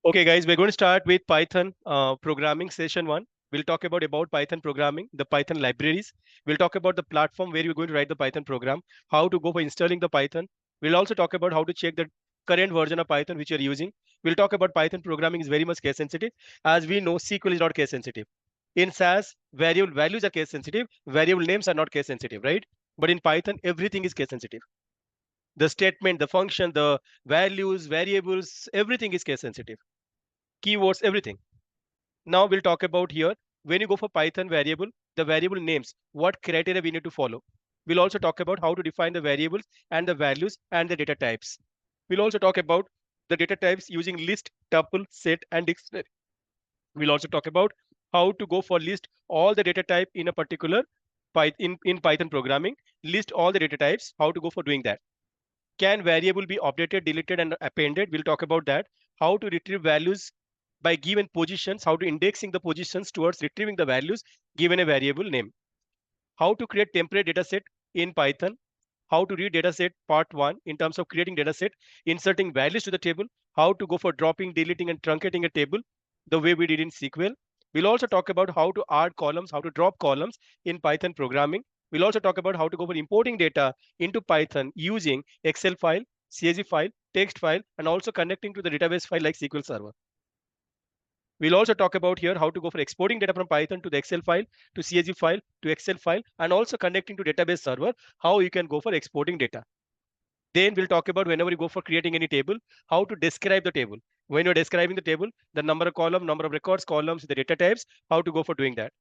Okay, guys, we're going to start with Python programming session one. We'll talk about Python programming, the Python libraries. We'll talk about the platform where you're going to write the Python program, how to go for installing the Python. We'll also talk about how to check the current version of Python which you're using. We'll talk about Python programming is very much case sensitive. As we know, SQL is not case sensitive. In SAS, variable values are case sensitive, variable names are not case sensitive, right? But in Python, everything is case sensitive. The statement, the function, the values, variables, everything is case sensitive. Keywords, everything. Now we'll talk about here, when you go for Python variable, the variable names, what criteria we need to follow. We'll also talk about how to define the variables and the values and the data types. We'll also talk about the data types using list, tuple, set, and dictionary. We'll also talk about how to go for list all the data type in a particular in Python programming, list all the data types, how to go for doing that. Can variable be updated, deleted, and appended? We'll talk about that. How to retrieve values by given positions, how to indexing the positions towards retrieving the values given a variable name. How to create template dataset in Python. How to read dataset part 1 in terms of creating dataset, inserting values to the table. How to go for dropping, deleting, and truncating a table the way we did in SQL. We'll also talk about how to add columns, how to drop columns in Python programming. We'll also talk about how to go for importing data into Python using Excel file, CSV file, text file, and also connecting to the database file like SQL Server. We'll also talk about here how to go for exporting data from Python to the Excel file, to CSV file, to Excel file, and also connecting to database server, how you can go for exporting data. Then we'll talk about whenever you go for creating any table, how to describe the table. When you're describing the table, the number of column, number of records, columns, the data types, how to go for doing that.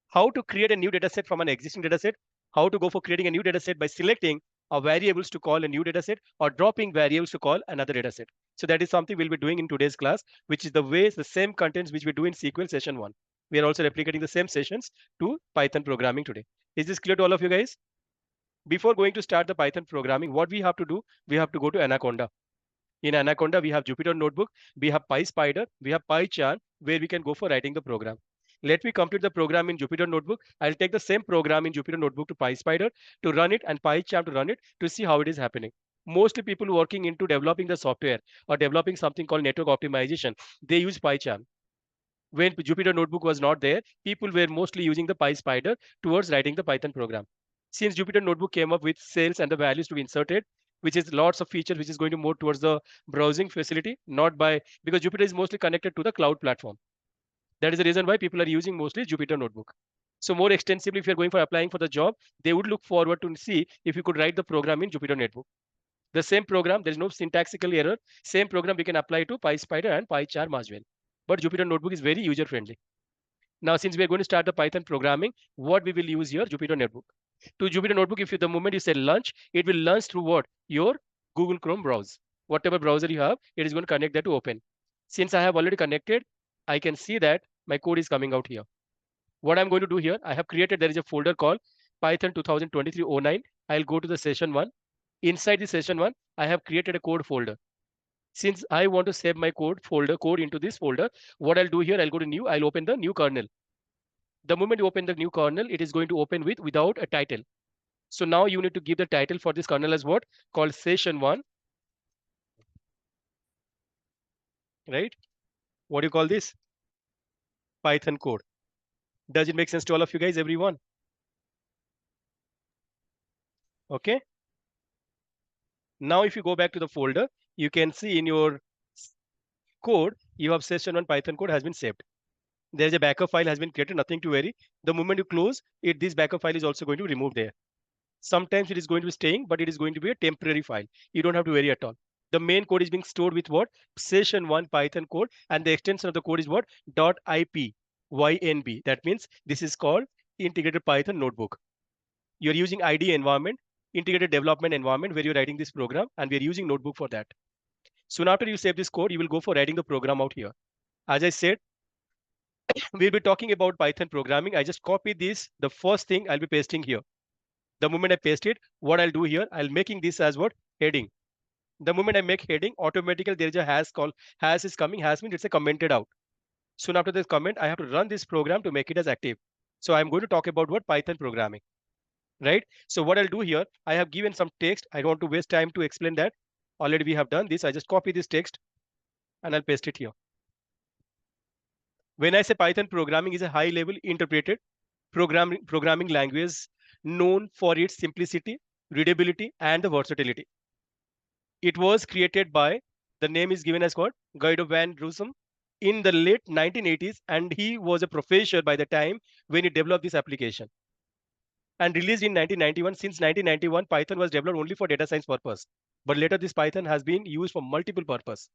How to create a new dataset from an existing dataset, how to go for creating a new dataset by selecting variables to call a new dataset or dropping variables to call another dataset. So that is something we'll be doing in today's class, which is the same contents which we do in SQL session 1. We are also replicating the same sessions to Python programming today. Is this clear to all of you guys? Before going to start the Python programming, what we have to do, we have to go to Anaconda. In Anaconda, we have Jupyter Notebook, we have Spyder, we have PyCharm, where we can go for writing the program. Let me complete the program in Jupyter Notebook. I'll take the same program in Jupyter Notebook to Spyder to run it and PyCharm to run it to see how it is happening. Mostly people working into developing the software or developing something called network optimization, they use PyCharm. When Jupyter Notebook was not there, people were mostly using the Spyder towards writing the Python program. Since Jupyter Notebook came up with cells and the values to be inserted, which is lots of features, which is going to move towards the browsing facility, not by, because Jupyter is mostly connected to the cloud platform. That is the reason why people are using mostly Jupyter Notebook. So more extensively, if you're going for applying for the job, they would look forward to see if you could write the program in Jupyter Notebook. The same program, there is no syntactical error. Same program we can apply to PySpyder and PyCharm as well. But Jupyter Notebook is very user friendly. Now, since we are going to start the Python programming, what we will use here, Jupyter Notebook. To Jupyter Notebook, if you, the moment you say launch, it will launch through what? Your Google Chrome browser. Whatever browser you have, it is going to connect that to open. Since I have already connected, I can see that my code is coming out here. What I'm going to do here, I have created, there is a folder called Python 2023-09. I'll go to the session 1. Inside the session 1, I have created a code folder. Since I want to save my code into this folder, what I'll do here, I'll go to new, I'll open the new kernel. The moment you open the new kernel, it is going to open without a title. So now you need to give the title for this kernel as what? Called session 1. Right? What do you call this? Python code. Does it make sense to all of you guys, everyone? Okay. Now, if you go back to the folder, you can see in your code, you have session 1 Python code has been saved. There is a backup file has been created, nothing to worry. The moment you close it, this backup file is also going to remove there. Sometimes it is going to be staying, but it is going to be a temporary file. You don't have to worry at all. The main code is being stored with what? Session 1 Python code, and the extension of the code is what? .ipynb. That means this is called Integrated Python Notebook. You're using IDE environment, Integrated Development Environment, where you're writing this program, and we're using Notebook for that. Soon after you save this code, you will go for writing the program out here. As I said, we'll be talking about Python programming. I just copy this. The first thing I'll be pasting here. The moment I paste it, what I'll do here, I'll making this as what? Heading. The moment I make heading, automatically there is a hash called hash is coming. Hash means it's a commented out. Soon after this comment, I have to run this program to make it as active. So I'm going to talk about what? Python programming. Right? So what I'll do here, I have given some text. I don't want to waste time to explain that. Already we have done this. I just copy this text. and I'll paste it here. When I say Python programming is a high-level interpreted programming language known for its simplicity, readability, and the versatility. It was created by, the name is given as called Guido van Rossum in the late 1980s, and he was a professor by the time when he developed this application. And released in 1991. Since 1991, Python was developed only for data science purpose. But later, this Python has been used for multiple purposes.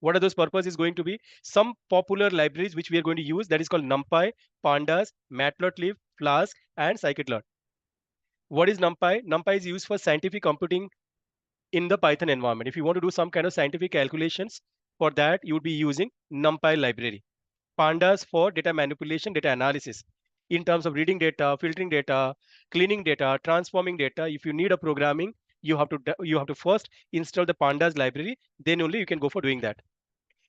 What are those purposes going to be? Some popular libraries which we are going to use, that is called NumPy, Pandas, Matplotlib, Flask, and Scikit-Learn. What is NumPy? NumPy is used for scientific computing in the Python environment. If you want to do some kind of scientific calculations, for that you would be using NumPy library. Pandas for data manipulation, data analysis. In terms of reading data, filtering data, cleaning data, transforming data, if you need a programming, you have to first install the Pandas library. Then only you can go for doing that.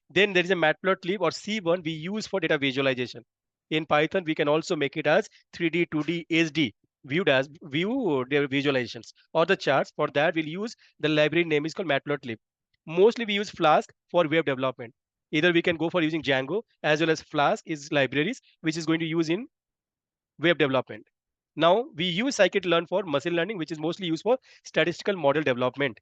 Then there is a Matplotlib or C1 we use for data visualization. In Python, we can also make it as 3D, 2D, HD, viewed as view their visualizations or the charts. For that, we'll use the library name is called Matplotlib. Mostly we use Flask for web development. Either we can go for using Django as well as Flask is libraries, which is going to use in web development. Now we use Scikit-Learn for machine learning, which is mostly used for statistical model development.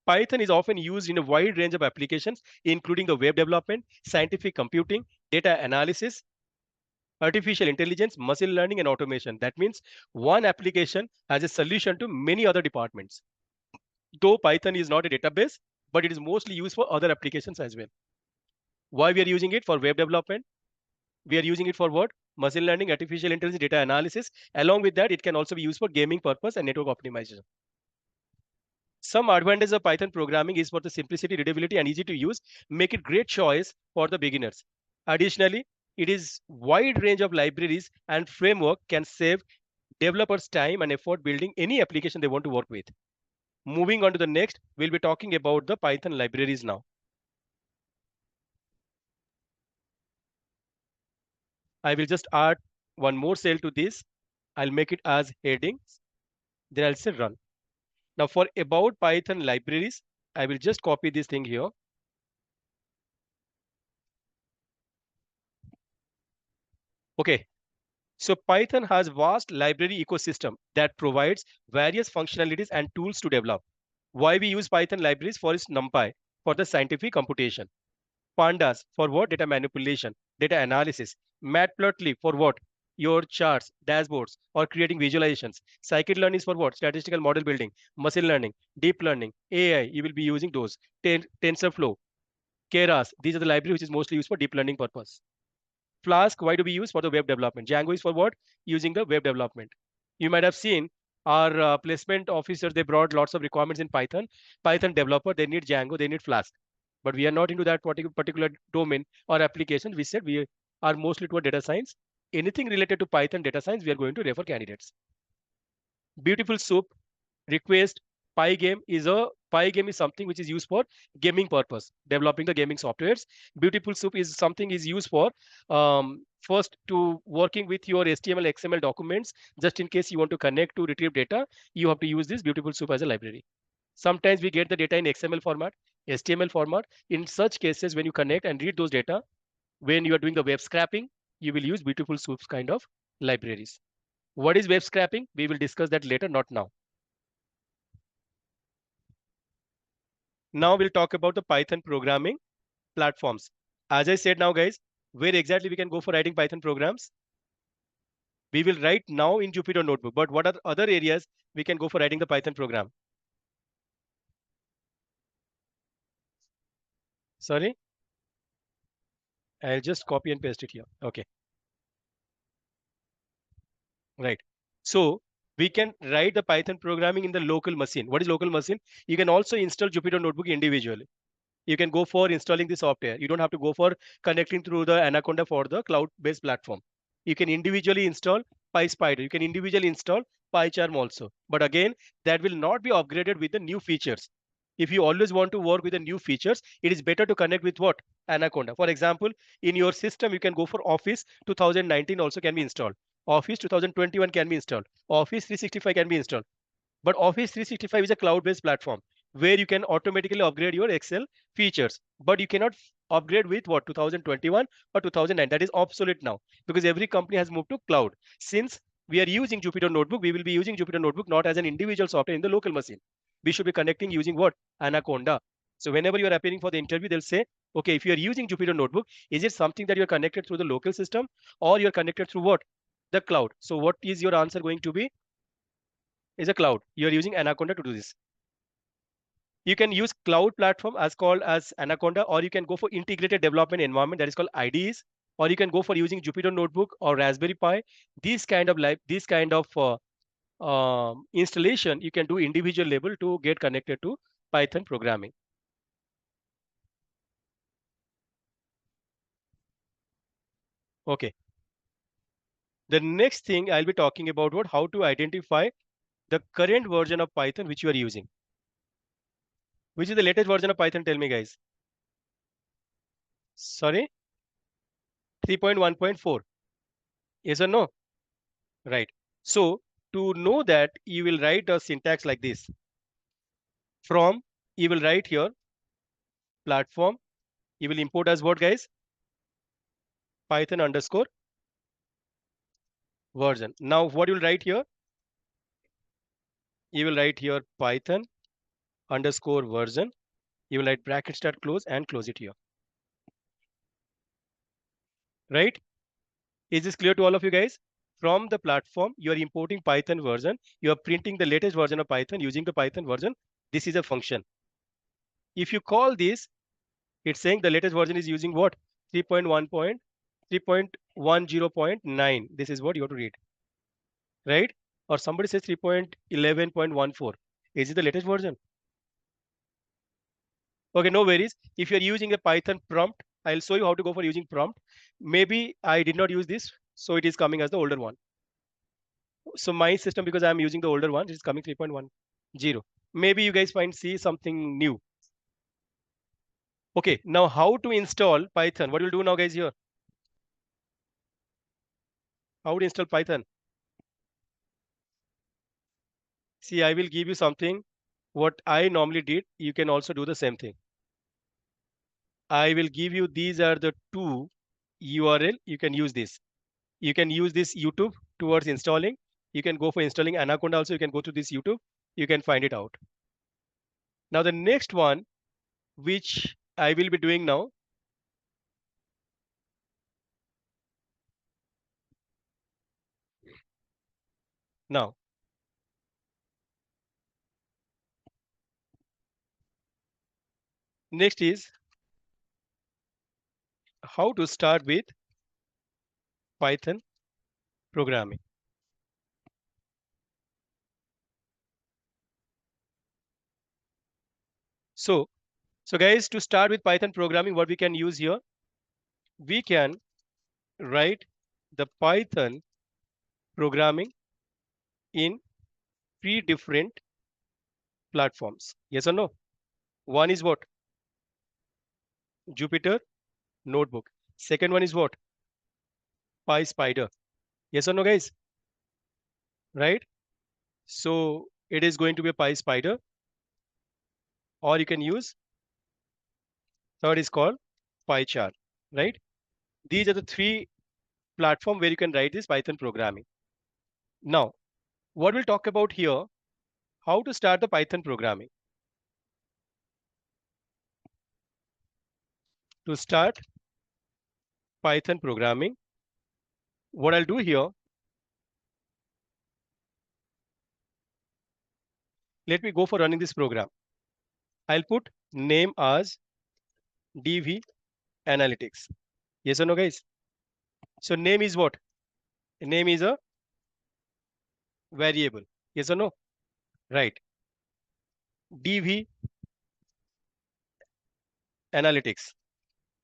Python is often used in a wide range of applications, including the web development, scientific computing, data analysis, artificial intelligence, machine learning, and automation. That means one application has a solution to many other departments. Though Python is not a database, but it is mostly used for other applications as well. Why we are using it? For web development. We are using it for what? Machine learning, artificial intelligence, data analysis. Along with that, it can also be used for gaming purpose and network optimization. Some advantage of Python programming is for the simplicity, readability, and easy to use, make it great choice for the beginners. Additionally, it is wide range of libraries and framework can save developers time and effort building any application they want to work with. Moving on to the next, we'll be talking about the Python libraries now. I will just add one more cell to this. I'll make it as headings. Then I'll say run. Now for about Python libraries, I will just copy this thing here. Okay. So Python has vast library ecosystem that provides various functionalities and tools to develop. Why we use Python libraries? For its NumPy for the scientific computation. Pandas for what? Data manipulation, data analysis. Matplotlib for what? Your charts, dashboards, or creating visualizations. Scikit-Learn is for what? Statistical model building, machine learning, deep learning, AI. You will be using those. TensorFlow, Keras. These are the libraries which is mostly used for deep learning purpose. Flask, why do we use? For the web development. Django is for what? Using the web development. You might have seen our placement officers, they brought lots of requirements in Python. Python developer, they need Django, they need Flask. But we are not into that particular domain or application. We said we are mostly toward data science. Anything related to Python data science, we are going to refer candidates. BeautifulSoup request Pygame is something which is used for gaming purpose, developing the gaming softwares. BeautifulSoup is something is used for first to working with your HTML, XML documents. Just in case you want to connect to retrieve data, you have to use this BeautifulSoup as a library. Sometimes we get the data in XML format, HTML format. In such cases, when you connect and read those data, when you are doing the web scraping, you will use BeautifulSoup's kind of libraries. What is web scraping? We will discuss that later, not now. Now we'll talk about the Python programming platforms. As I said now, guys, where exactly we can go for writing Python programs? We will write now in Jupyter Notebook, but what are other areas we can go for writing the Python program? Sorry? I'll just copy and paste it here. Okay. Right. So we can write the Python programming in the local machine. What is local machine? You can also install Jupyter Notebook individually. You can go for installing the software. You don't have to go for connecting through the Anaconda for the cloud-based platform. You can individually install Spyder. You can individually install PyCharm also. But again, that will not be upgraded with the new features. If you always want to work with the new features, it is better to connect with what? Anaconda. For example, in your system, you can go for Office 2019 also can be installed. Office 2021 can be installed. Office 365 can be installed. But Office 365 is a cloud-based platform. where you can automatically upgrade your Excel features, but you cannot upgrade with what 2021 or 2009. That is obsolete now because every company has moved to cloud. Since we are using Jupyter Notebook, we will be using Jupyter Notebook not as an individual software in the local machine. We should be connecting using what? Anaconda. So whenever you are appearing for the interview, they'll say, okay, if you are using Jupyter Notebook, is it something that you are connected through the local system or you're connected through what? The cloud. So what is your answer going to be? Is a cloud. You're using Anaconda to do this. You can use cloud platform as called as Anaconda, or you can go for integrated development environment that is called IDEs, or you can go for using Jupyter Notebook or Raspberry Pi. These kind of installation you can do individual level to get connected to Python programming. Okay. The next thing I'll be talking about what how to identify the current version of Python which you are using. Which is the latest version of Python? Tell me, guys. Sorry, 3.1.4. Yes or no? Right. So to know that, you will write a syntax like this. From, you will write here platform. You will import as what, guys? Python underscore version. Now what you will write here? You will write here Python underscore version. You will write bracket start close and close it here. Right? Is this clear to all of you guys? From the platform, you are importing Python version. You are printing the latest version of Python using the Python version. This is a function. If you call this, it's saying the latest version is using what? 3.10.9. This is what you have to read. Right? Or somebody says 3.11.14. Is it the latest version? Okay, no worries. If you're using a Python prompt, I'll show you how to go for using prompt. Maybe I did not use this, so it is coming as the older one. So my system, because I'm using the older one, it is coming 3.10. Maybe you guys find see something new. Okay, now how to install Python? What we'll do now, guys, here? How to install Python? See, I will give you something. What I normally did, you can also do the same thing. I will give you, these are the two URL. You can use this. You can use this YouTube towards installing. You can go for installing Anaconda also. You can go to this YouTube. You can find it out. Now the next one, which I will be doing now. Now, next is how to start with Python programming. So guys, to start with Python programming, what we can use here, we can write the Python programming in three different platforms. Yes or no? One is what? Jupyter Notebook. Second one is what? Spyder. Yes or no, guys? Right? So it is going to be a Spyder, or you can use third is called PyCharm. Right? These are the three platforms where you can write this Python programming. Now, what we'll talk about here, how to start the Python programming. To start Python programming, what I'll do here, let me go for running this program. I'll put name as DV Analytics. Yes or no, guys? So name is what? Name is a variable. Yes or no? Right. DV Analytics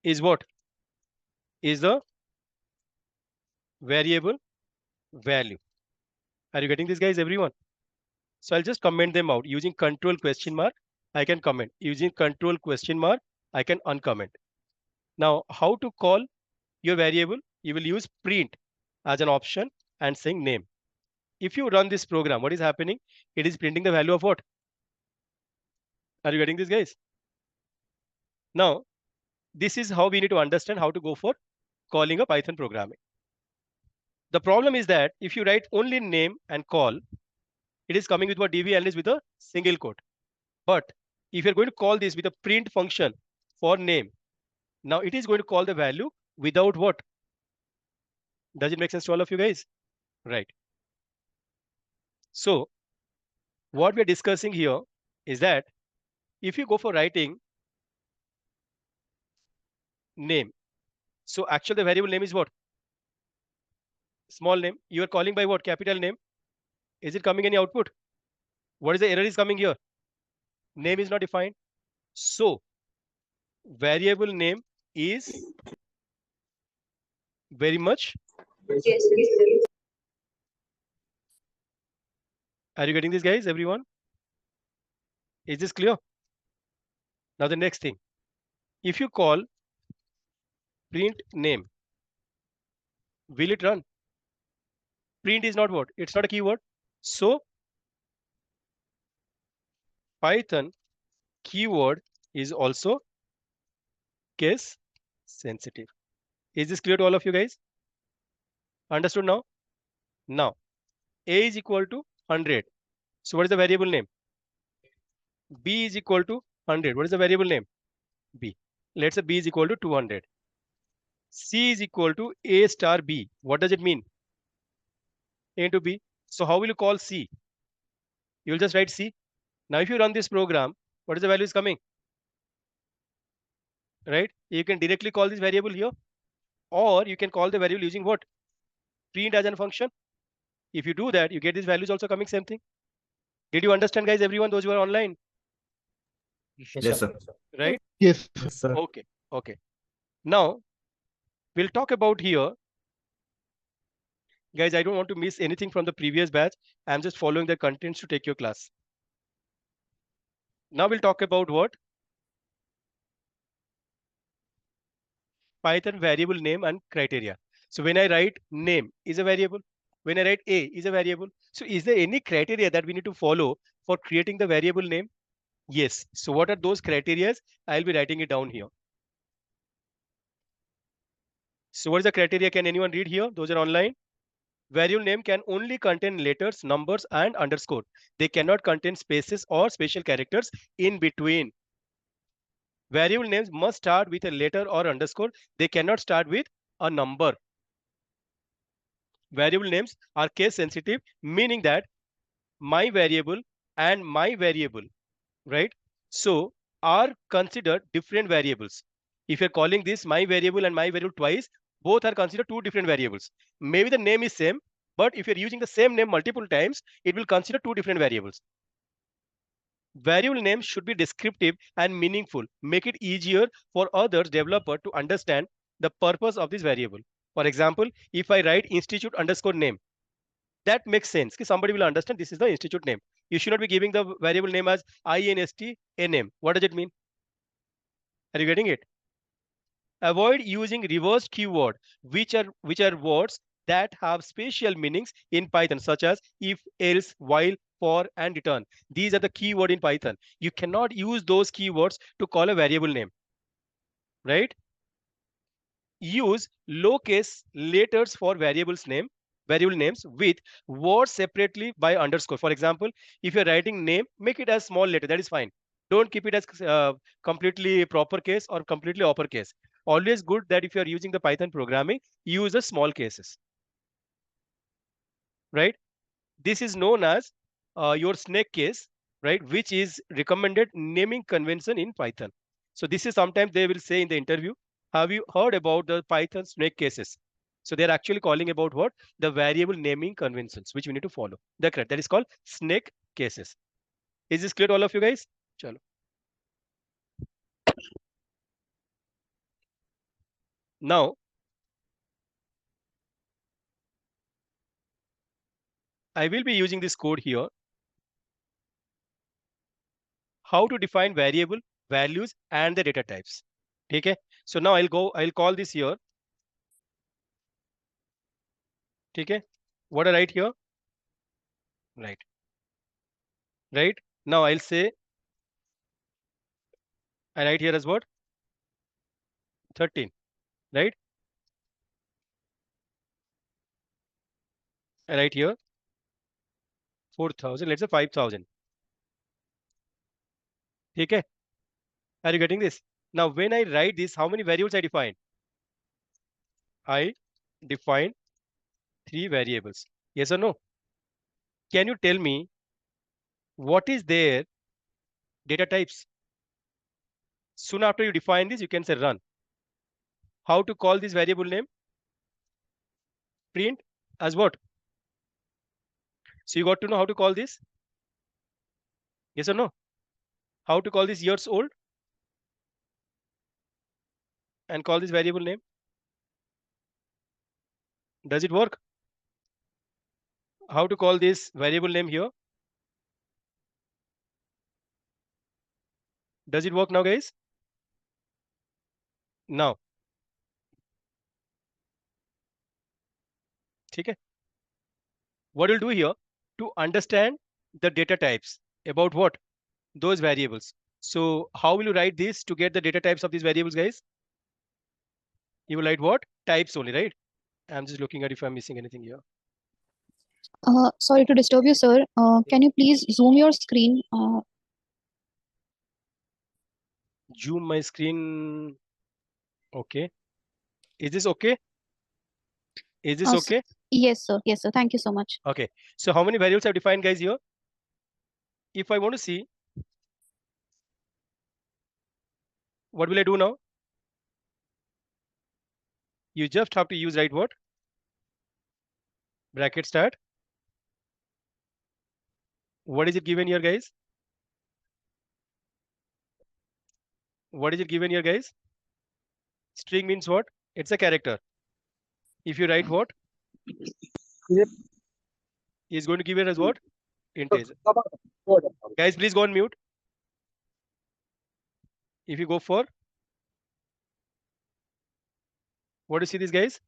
is what? Is the variable value. Are you getting this, guys, everyone? So I'll just comment them out using control question mark. I can comment. Using control question mark, I can uncomment. Now, how to call your variable? You will use print as an option and saying name. If you run this program, what is happening? It is printing the value of what? Are you getting this, guys? Now, this is how we need to understand how to go for calling a Python programming. The problem is that if you write only name and call, it is coming with what DB analyst with a single quote. But if you're going to call this with a print function for name, now it is going to call the value without what? Does it make sense to all of you guys? Right. So what we're discussing here is that if you go for writing name, so actually the variable name is what? Small name. You are calling by what? Capital name. Is it coming any output? What is the error is coming here? Name is not defined. So variable name is very much. Yes. Are you getting this, guys? Everyone? Is this clear? Now the next thing. If you call print name, will it run? Print is not what? It's not a keyword. So Python keyword is also case sensitive. Is this clear to all of you guys? Understood now? Now, A is equal to 100. So what is the variable name? B is equal to 100. What is the variable name? B. Let's say B is equal to 200. C is equal to A star B. What does it mean? A into B. So how will you call C? You will just write C. Now if you run this program, what is the value is coming? Right? You can directly call this variable here, or you can call the variable using what? Print as a function. If you do that, you get these values also coming same thing. Did you understand, guys? Everyone, those who are online, Yes, sir. right? Yes. Yes, sir. Okay. Okay. Now we'll talk about here, guys. I don't want to miss anything from the previous batch. I'm just following the contents to take your class. Now we'll talk about what? Python variable name and criteria. So when I write name is a variable, when I write A is a variable. So is there any criteria that we need to follow for creating the variable name? Yes. So what are those criteria? I'll be writing it down here. So what is the criteria? Can anyone read here? Those are online. Variable name can only contain letters, numbers, and underscore. They cannot contain spaces or special characters in between. Variable names must start with a letter or underscore. They cannot start with a number. Variable names are case sensitive, meaning that my variable and my variable, right? So are considered different variables. If you're calling this my variable and my variable twice, both are considered two different variables. Maybe the name is same, but if you're using the same name multiple times, it will consider two different variables. Variable names should be descriptive and meaningful. Make it easier for others developer to understand the purpose of this variable. For example, if I write institute underscore name, that makes sense. Somebody will understand this is the institute name. You should not be giving the variable name as INST-NM. What does it mean? Are you getting it? Avoid using reverse keyword, which are words that have special meanings in Python, such as if, else, while, for, and return. These are the keyword in Python. You cannot use those keywords to call a variable name, right? Use lowercase letters for variable names with words separately by underscore. For example, if you're writing name, make it as small letter. That is fine. Don't keep it as completely proper case or completely uppercase. Always good that if you are using the Python programming, use the small cases, right? This is known as your snake case, right? Which is recommended naming convention in Python. So this is sometimes they will say in the interview, have you heard about the Python snake cases? So they're actually calling about what? The variable naming conventions, which we need to follow. That's correct. That is called snake cases. Is this clear to all of you guys? Chalo. Now, I will be using this code here. How to define variable, values, and the data types. Okay. So now I'll call this here. Okay. What I write here? Right. Right. Now I'll say I write here as what? 13, right? I write here 4,000. Let's say 5,000. Okay. Are you getting this? Now, when I write this, how many variables I define? I define 3 variables. Yes or no? Can you tell me what is their data types? Soon after you define this, you can say run. How to call this variable name? Print as what? So you got to know how to call this? Yes or no? How to call this years old and call this variable name? Does it work? How to call this variable name here? Does it work now, guys? Now. Okay. What we'll do here to understand the data types about what? Those variables. So how will you write this to get the data types of these variables, guys? You will write what? Types only, right? I'm just looking at if I'm missing anything here. Sorry to disturb you, sir. Can you please zoom your screen? Zoom my screen. Okay. Is this okay? Is this okay? Yes, sir. Yes, sir. Thank you so much. Okay. So how many variables I've defined, guys, here? If I want to see, what will I do now? You just have to use right what? Bracket start. What is it given here, guys? What is it given here, guys? String means what? It's a character. If you write what? Is going to give it as what? Integer. Guys, please go on mute. If you go for, what do you see this, guys?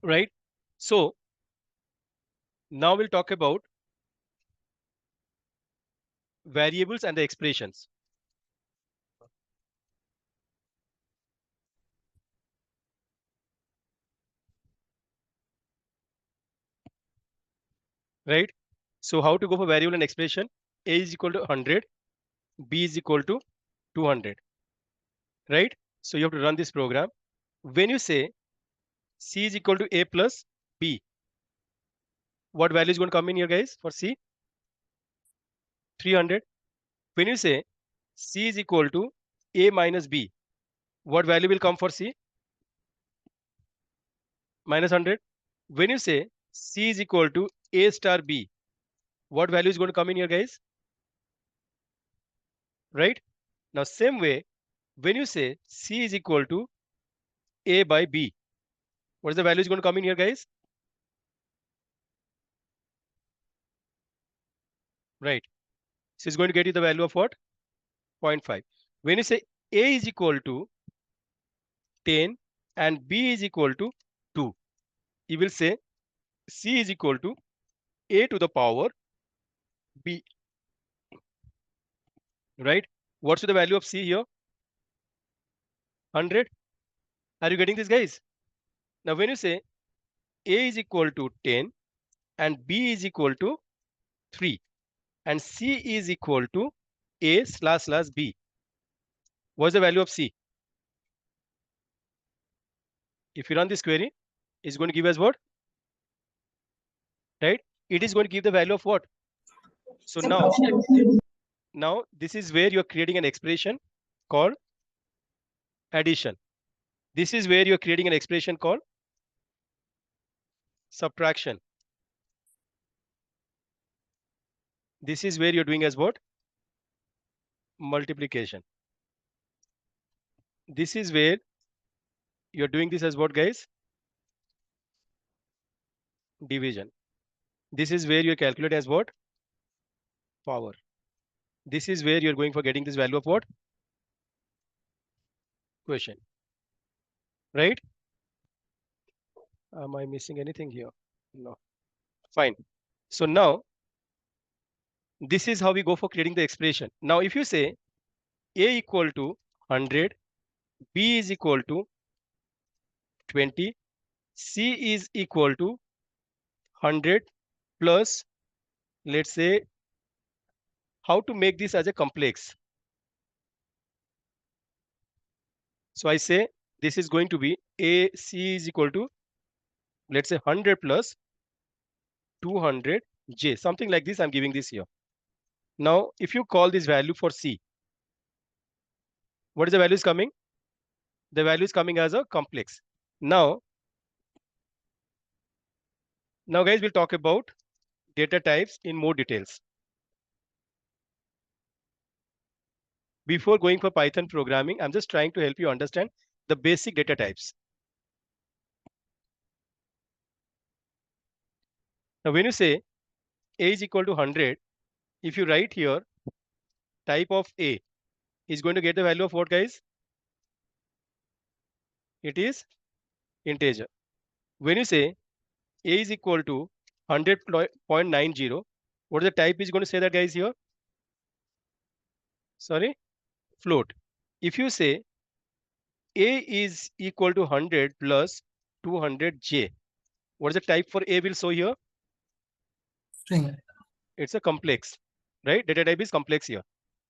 Right? So now we'll talk about variables and the expressions. Right? So how to go for variable and expression? A is equal to 100, B is equal to 200. Right? So you have to run this program. When you say C is equal to A plus B, what value is going to come in here, guys, for C? 300. When you say C is equal to A minus B, what value will come for C? Minus 100. When you say C is equal to A star B, what value is going to come in here, guys? Right? Now, same way, when you say C is equal to A by B, what is the value is going to come in here, guys? Right. So it's going to get you the value of what? 0.5. When you say A is equal to 10 and B is equal to 2, you will say C is equal to A to the power B. Right? What's the value of C here? 100. Are you getting this, guys? Now, when you say A is equal to 10 and B is equal to 3 and C is equal to A slash slash B, what's the value of C? If you run this query, it's going to give us what? Right? It is going to give the value of what? So now this is where you're creating an expression called addition. This is where you're creating an expression called subtraction. This is where you're doing as what? Multiplication. This is where you're doing this as what, guys? Division. This is where you calculate as what? Power. This is where you're going for getting this value of what? Quotient. Right? Am I missing anything here? No. Fine. So now this is how we go for creating the expression. Now if you say A equal to 100, B is equal to 20, C is equal to 100 plus, let's say, how to make this as a complex. So I say this is going to be A, C is equal to, let's say 100 plus 200 J, something like this. I'm giving this here. Now, if you call this value for C, what is the value is coming? The value is coming as a complex. Now guys, we'll talk about data types in more details. Before going for Python programming, I'm just trying to help you understand the basic data types. Now, when you say A is equal to 100, if you write here type of A is going to get the value of what, guys? It is integer. When you say A is equal to 100.90, what is the type is going to say that, guys, here? Sorry, float. If you say A is equal to 100 plus 200J, what is the type for A will show here? String. It's a complex, right? Data type is complex here.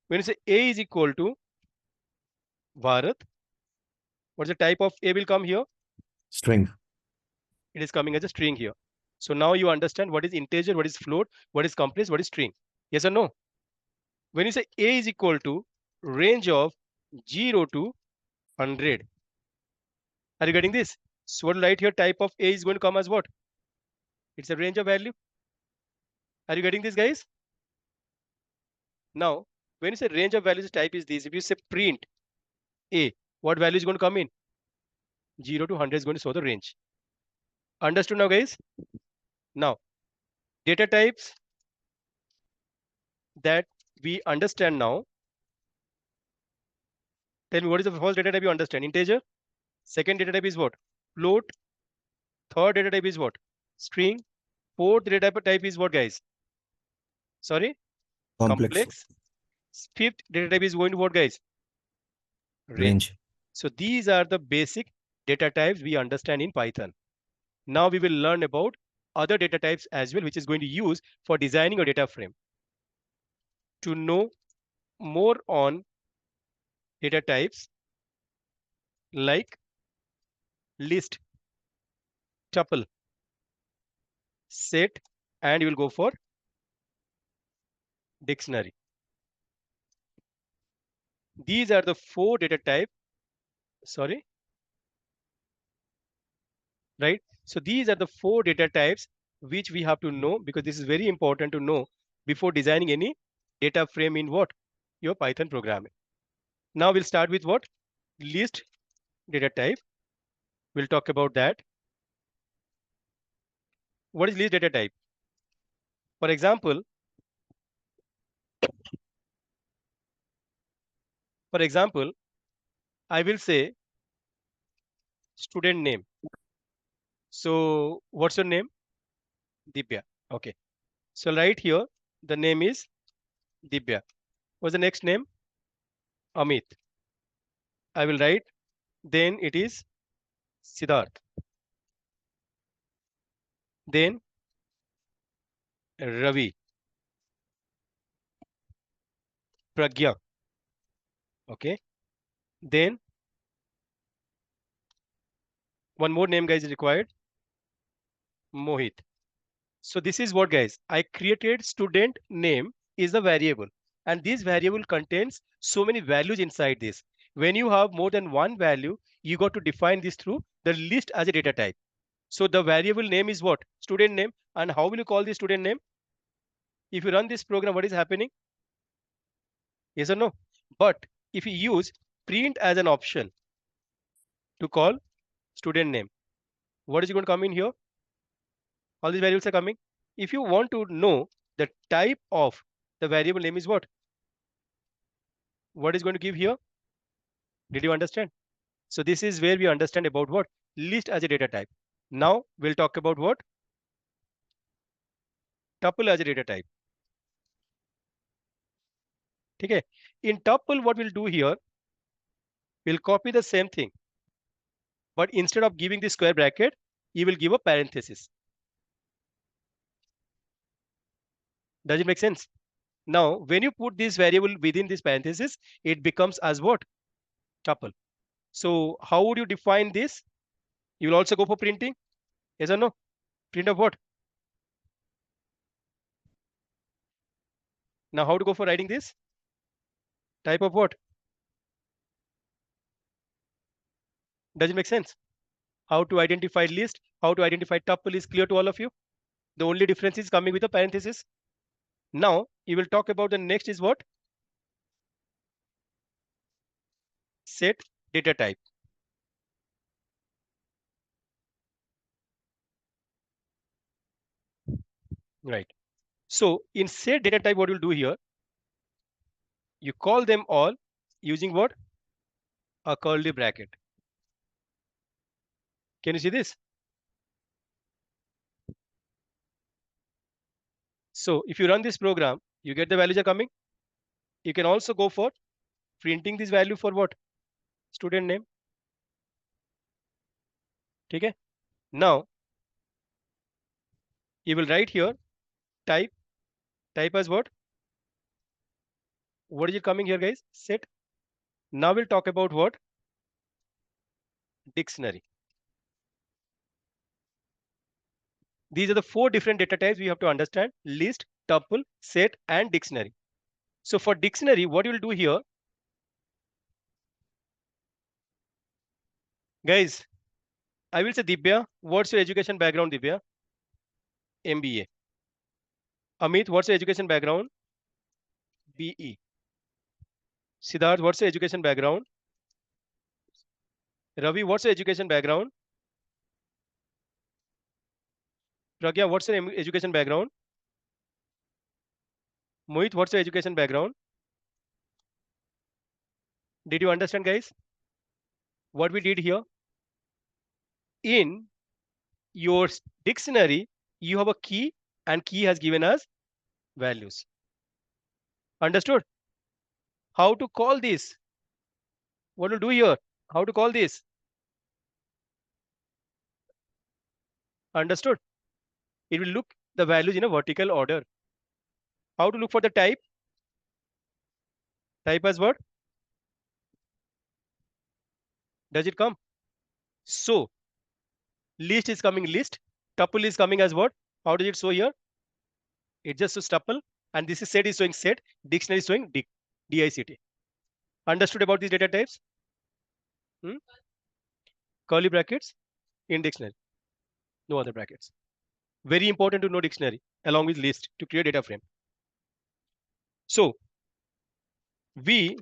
When you say A is equal to Bharat, what's the type of A will come here? String. It is coming as a string here. So now you understand what is integer, what is float, what is complex, what is string. Yes or no? When you say A is equal to range of 0 to 100, are you getting this? So what right here type of A is going to come as what? It's a range of value. Are you getting this, guys? Now, when you say range of values type is this, if you say print A, what value is going to come in? 0 to 100 is going to show the range. Understood now, guys? Now, data types that we understand now. Tell me, what is the first data type you understand? Integer. Second data type is what? Float. Third data type is what? String. Fourth data type is what, guys? Sorry? Complex. Fifth data type is going to what, guys? Range. So these are the basic data types we understand in Python. Now we will learn about other data types as well, which is going to use for designing a data frame. To know more on data types like list, tuple, set, and you will go for dictionary. These are the four data types. Sorry. Right. So these are the four data types which we have to know, because this is very important to know before designing any data frame in what? Your Python programming. Now we'll start with what? List data type. We'll talk about that. What is list data type? For example, I will say student name. So what's your name? Dibya. Okay. So right here, the name is Dibya. What's the next name? Amit. I will write. Then it is Siddharth. Then Ravi. Pragya. Okay. Then one more name, guys, is required. Mohit. So this is what, guys, I created student name is a variable, and this variable contains so many values inside this. When you have more than one value, you got to define this through the list as a data type. So the variable name is what? Student name. And how will you call the student name? If you run this program, what is happening? Yes or no? But if you use print as an option to call student name, what is going to come in here? All these variables are coming. If you want to know the type of the variable name is what? What is going to give here? Did you understand? So this is where we understand about what? List as a data type. Now we'll talk about what? tuple as a data type. Okay. In tuple, what we'll do here, we'll copy the same thing, but instead of giving the square bracket, you will give a parenthesis. Does it make sense? Now, when you put this variable within this parenthesis, it becomes as what? Tuple. So how would you define this? You will also go for printing? Yes or no? Print of what? Now how to go for writing this? Type of what? Does it make sense? How to identify list, how to identify tuple is clear to all of you. The only difference is coming with a parenthesis. Now you will talk about the next is what? Set data type. Right. So in set data type, what you'll do here, you call them all using what? A curly bracket. Can you see this? So if you run this program, you get the values are coming. You can also go for printing this value for what? Student name. Okay. Now you will write here type as what? What is it coming here, guys? Set. Now we'll talk about what? Dictionary. These are the 4 different data types we have to understand: list, tuple, set, and dictionary. So for dictionary, what you will do here, guys, I will say Divya, what's your education background, Divya? MBA. Amit, what's your education background? BE. Siddharth, what's your education background? Ravi, what's your education background? Pragya, what's your education background? Mohit, what's your education background? Did you understand, guys, what we did here? In your dictionary, you have a key, and key has given us values. Understood? How to call this? What to do here? How to call this? Understood? It will look the values in a vertical order. How to look for the type? Type as what? Does it come? So list is coming list. Tuple is coming as what? How does it show here? It just shows tuple, and this is set is showing set. Dictionary is showing DICT. Understood about these data types? Curly brackets in dictionary. No other brackets. Very important to know dictionary along with list to create data frame. So we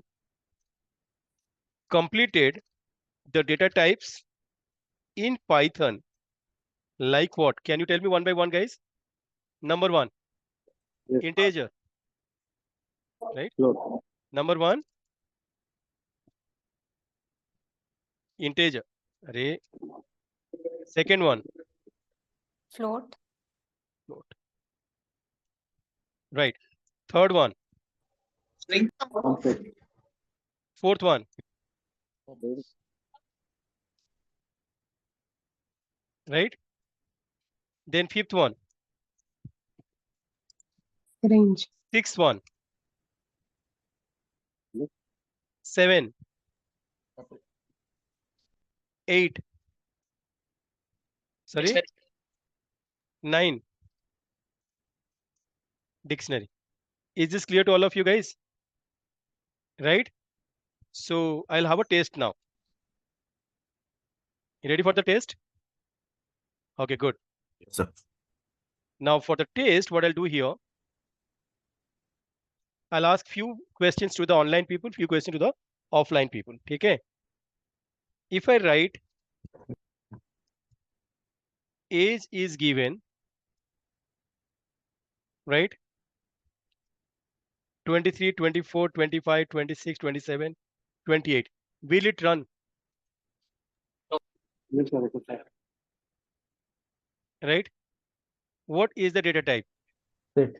completed the data types in Python. Like what? Can you tell me one by one, guys? Number 1, Yes. integer. Right? Float. Number 1, integer. Array. Second one, Float. float. Right. Third one. String. Complex. Fourth one. Right. Then fifth one. Range. Sixth one. 7. 8. Sorry. 9. Dictionary. Is this clear to all of you guys? Right? So I'll have a test now. You ready for the test? Okay, good. Yes, sir. Now for the test, what I'll do here, I'll ask few questions to the online people, few questions to the offline people. Okay. If I write age is given, right? 23, 24, 25, 26, 27, 28. Will it run? Yes, sir, okay, sir. Right? What is the data type? Set.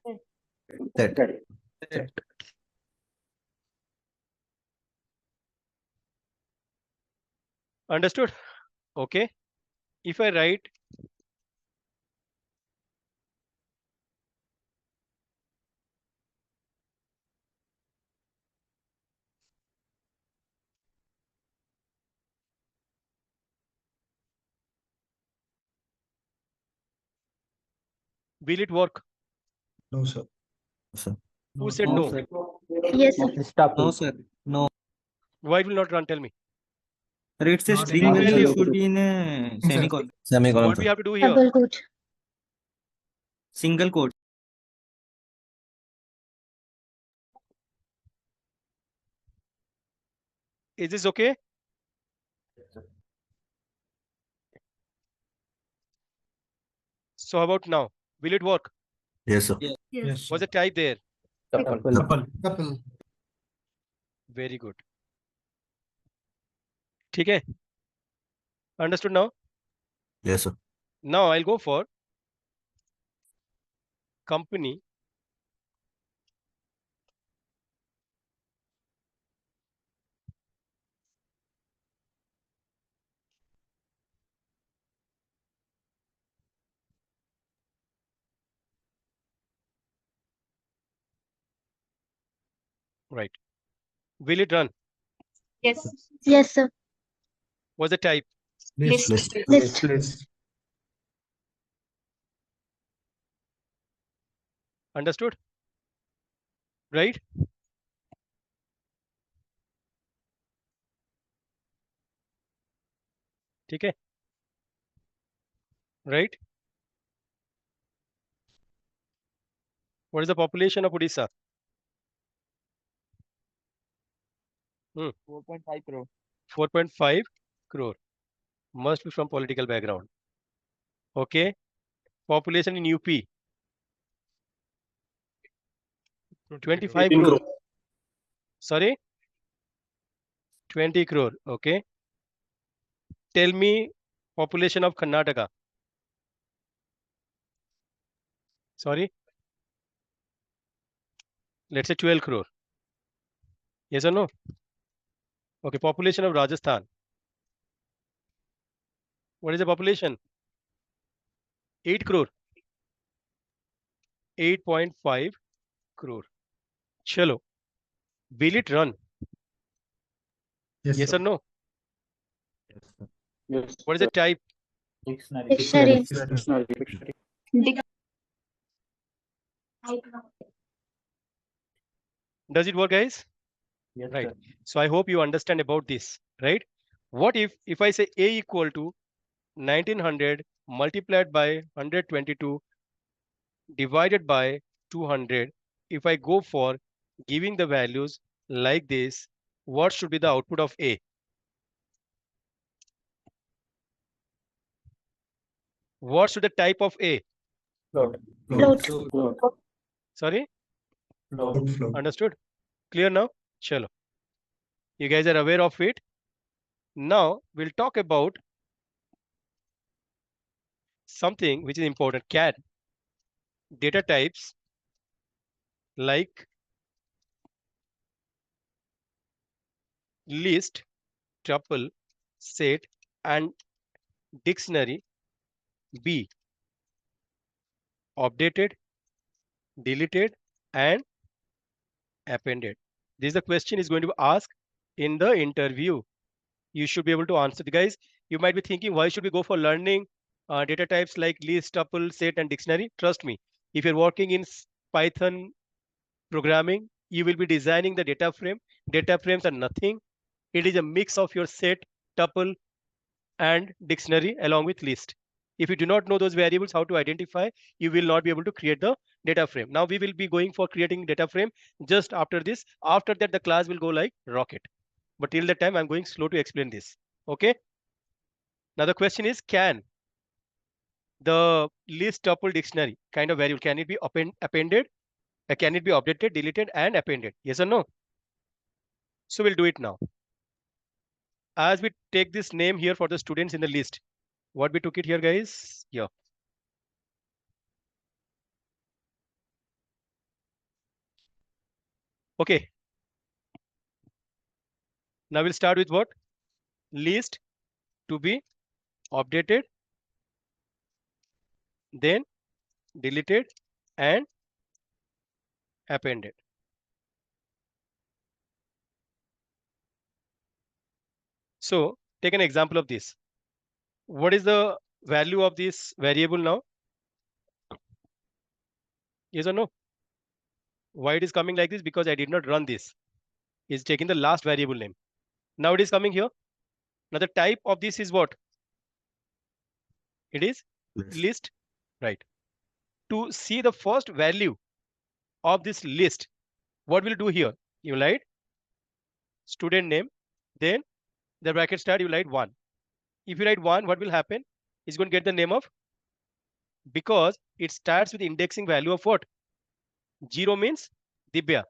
Understood? Okay. If I write will it work? No, sir. Sir. Who said no? Yes, sir. No, sir. No. Why it will not run? Tell me. Sir, it's a Not string in value value. should be in a semicolon. So Semicolon. what we Sir. have to do here? Double quote. Single quote. Is this okay? So how about now? Will it work? Yes, sir. Yes. What's the type there? Tuple. Very good. Okay. Understood now? Yes, sir. Now I'll go for company. Right. Will it run? Yes. Yes, sir. What's the type? List. List. Understood? Right? Okay. Right? What is the population of Odisha? 4.5 crore. 4.5 crore. Must be from political background. Okay. Population in UP. 25 crore. Sorry? 20 crore. Okay. Tell me population of Karnataka. Sorry? Let's say 12 crore. Yes or no? Okay. Population of Rajasthan. What is the population? 8 crore. 8.5 crore. Chalo. Will it run? Yes sir. or no? Yes. What is the type? Dictionary. Does it work, guys? Yes, Right. sir. So I hope you understand about this, right? What if I say A equal to 1900 multiplied by 122 divided by 200? If I go for giving the values like this, what should be the output of A? What should the type of A? Float. Float. Sorry? Float. Understood? Clear now? Chalo. You guys are aware of it. Now we'll talk about something which is important. CAD. Data types like list, tuple, set, and dictionary be updated, deleted, and appended. This is the question is going to be asked in the interview. You should be able to answer. Guys, you might be thinking, why should we go for learning data types like list, tuple, set, and dictionary? Trust me, if you're working in Python programming, you will be designing the data frame. Data frames are nothing. It is a mix of your set, tuple, and dictionary along with list. If you do not know those variables, how to identify, you will not be able to create the data frame. Now we will be going for creating data frame just after this. After that, the class will go like rocket. But till that time, I'm going slow to explain this. Okay. Now the question is, can the list tuple dictionary kind of variable, can it be appended? Can it be updated, deleted, and appended? Yes or no? So we'll do it now. As we take this name here for the students in the list, what we took it here, guys? Yeah. Okay. Now we'll start with what? List to be updated, then deleted and appended. So take an example of this. What is the value of this variable now? Yes or no? Why it is coming like this? Because I did not run this. It's taking the last variable name. Now it is coming here. Now the type of this is what? It is List. list, right? To see the first value of this list, what we'll do here? You write student name, then the bracket start, you write 1. If you write 1, what will happen? It's going to get the name of, because it starts with indexing value of what? 0 means Dibya,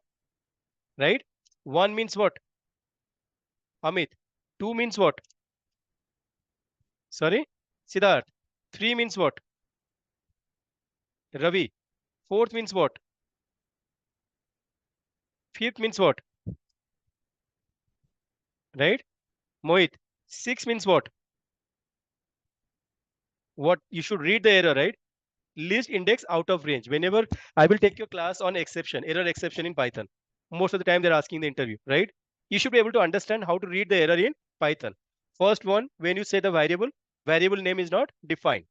right? 1 means what? Amit. 2 means what? Sorry, Siddharth. 3 means what? Ravi. 4th means what? 5th means what? Right? Mohit. 6 means what? What? You should read the error, right? List index out of range. Whenever I will take your class on exception, error exception in Python, most of the time they're asking the interview, right? You should be able to understand how to read the error in Python. First one, when you say the variable name is not defined.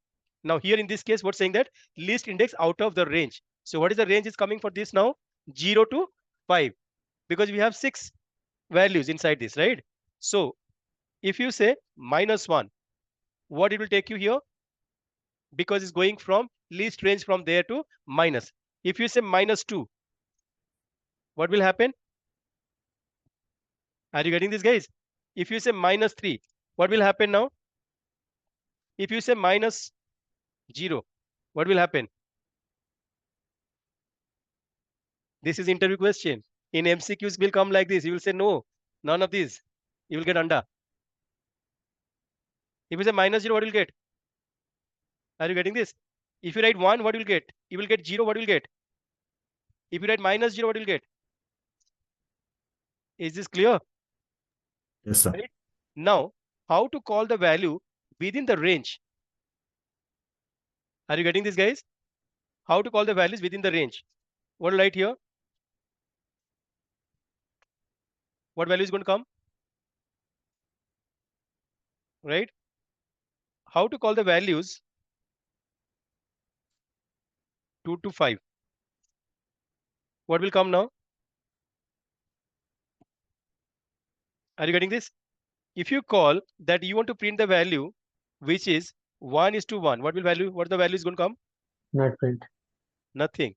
Now here in this case, what's saying that list index out of the range. So what is the range is coming for this now? 0 to 5, because we have 6 values inside this, right? So if you say -1, what it will take you here? Because it's going from least range from there to minus. If you say -2, what will happen? Are you getting this, guys? If you say -3, what will happen now? If you say -0, what will happen? This is interview question. In MCQs will come like this. You will say no, none of these. You will get under. If you say -0, what will you get? Are you getting this? If you write 1, what will you get? You will get 0, what will you get? If you write -0, what will you get? Is this clear? Yes, sir. Right? Now, how to call the value within the range? Are you getting this, guys? How to call the values within the range? What will I write here? What value is going to come? Right? How to call the values 2 to 5? What will come now? Are you getting this? If you call that you want to print the value which is 1:1, what the value is going to come? Not print. Nothing.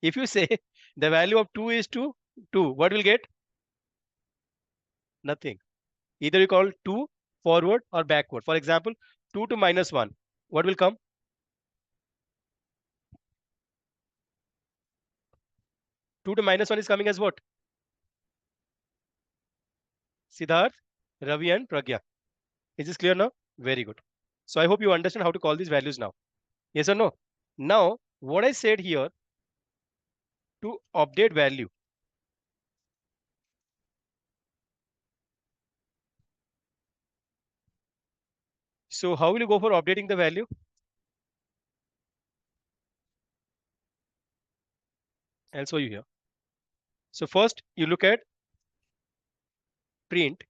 If you say the value of 2:2, what will get? Nothing. Either you call 2 forward or backward. For example, 2 to -1, what will come? 2 to -1 is coming as what? Siddharth, Ravi and Pragya. Is this clear now? Very good. So I hope you understand how to call these values now. Yes or no? Now, what I said here, to update value. So how will you go for updating the value? I'll show you here. So first you look at print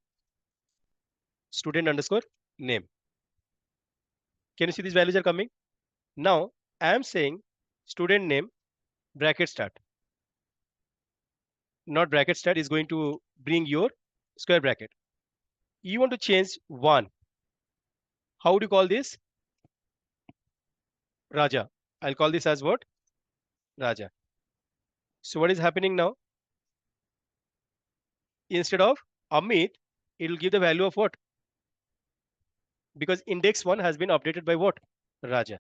student underscore name. Can you see these values are coming? Now I am saying student name bracket start. Not bracket start is going to bring your square bracket. You want to change 1. How do you call this? Raja. I'll call this as what? Raja. So what is happening now? Instead of Amit, it will give the value of what? Because index 1 has been updated by what? Raja.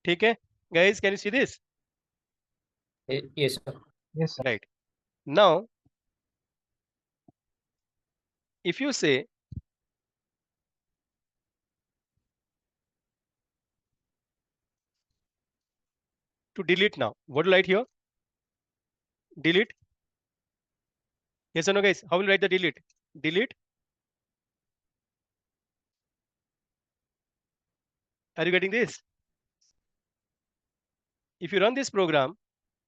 Okay, guys, can you see this? Yes, sir. Yes, sir. Right. Now, if you say to delete now, what will I write here? Delete. Yes or no, guys? How will you write the delete? Delete. Are you getting this? If you run this program,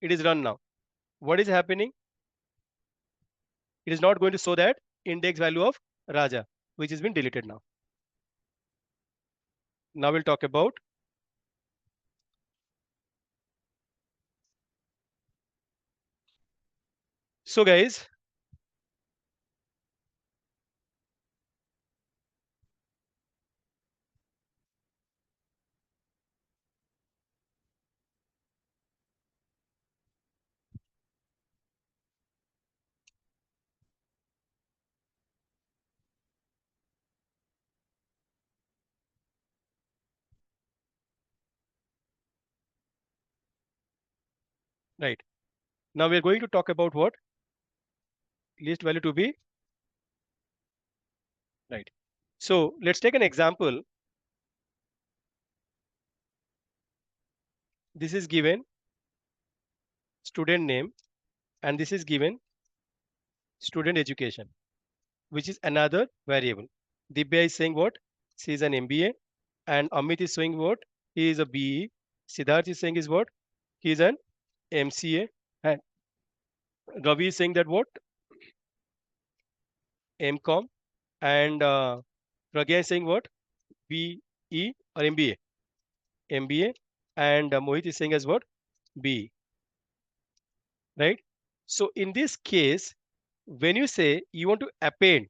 it is run now. What is happening? It is not going to show that index value of Raja, which has been deleted now. Now we'll talk about so guys, right. Now we are going to talk about what? Least value to be right. So let's take an example. This is given student name and this is given student education, which is another variable. Dibya is saying what? She is an MBA, and Amit is saying what? He is a BE. Siddharth is saying is what? He is an MCA, and Ravi is saying that what? MCom, and Pragya is saying what? BE or MBA. MBA, and Mohit is saying as what? BE. Right? So in this case, when you say you want to append,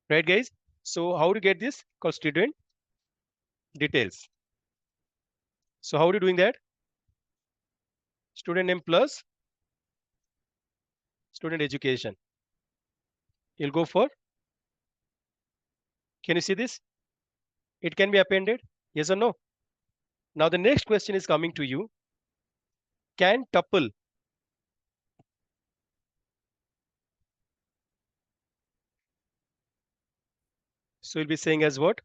right, guys? So how to get this? Called student details. So how are you doing that? Student name plus student education. You'll go for. Can you see this? It can be appended. Yes or no? Now the next question is coming to you. Can tuple so you'll be saying as what?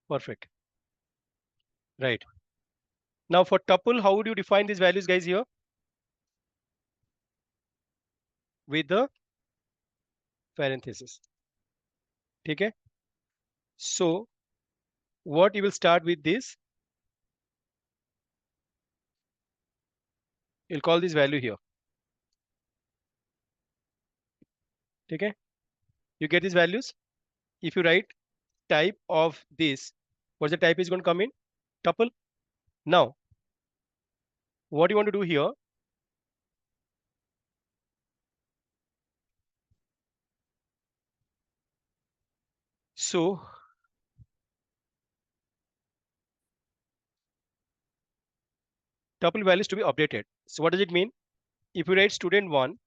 Perfect. Right. Now for tuple, how would you define these values, guys, here? With the parenthesis. Okay. So what you will start with this? You'll call this value here. Okay. You get these values. If you write type of this, what's the type is going to come in? Tuple. Now, what you want to do here? So tuple values to be updated. So what does it mean? If you write student 1,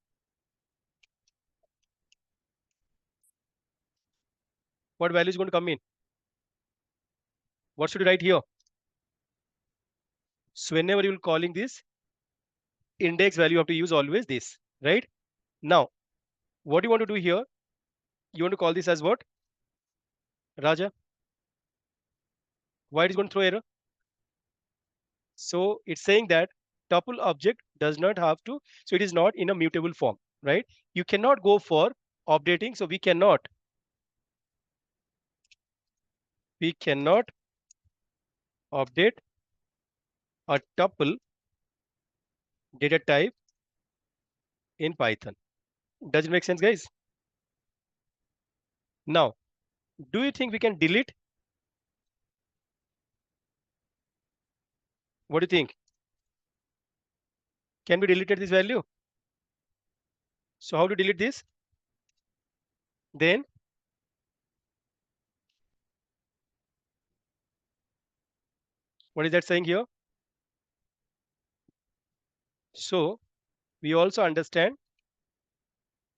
what value is going to come in? What should you write here? So whenever you will calling this index value, you have to use always this, right? Now, what you want to do here? You want to call this as what? Raja. Why it is going to throw error? So it's saying that tuple object does not have to, so it is not in a mutable form, right? You cannot go for updating, so we cannot update a tuple data type in Python. Does it make sense, guys? Now, do you think we can delete? What do you think? Can we delete this value? So how to delete this? Then what is that saying here? So we also understand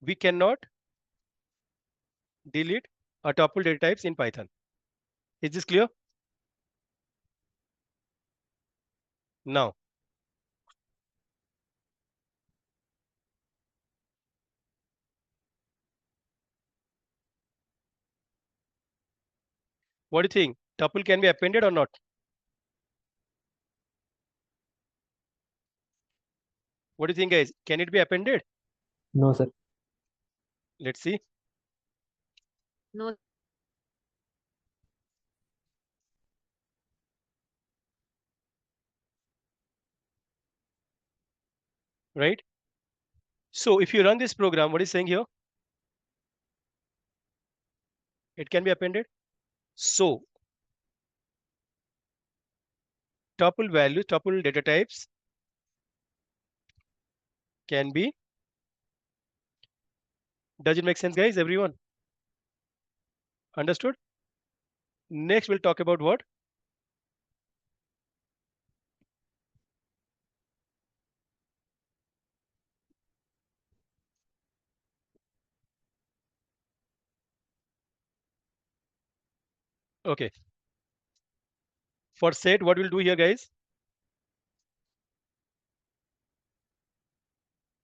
we cannot delete a tuple data types in Python. Is this clear? Now, What do you think? Tuple can be appended or not? What do you think, guys? Can it be appended? No, sir. Let's see. No. Right? So if you run this program, what is saying here? It can be appended. So tuple value, tuple data types can be. Does it make sense, guys? Everyone? Understood? Next, we'll talk about what? Okay. For set, what we'll do here, guys?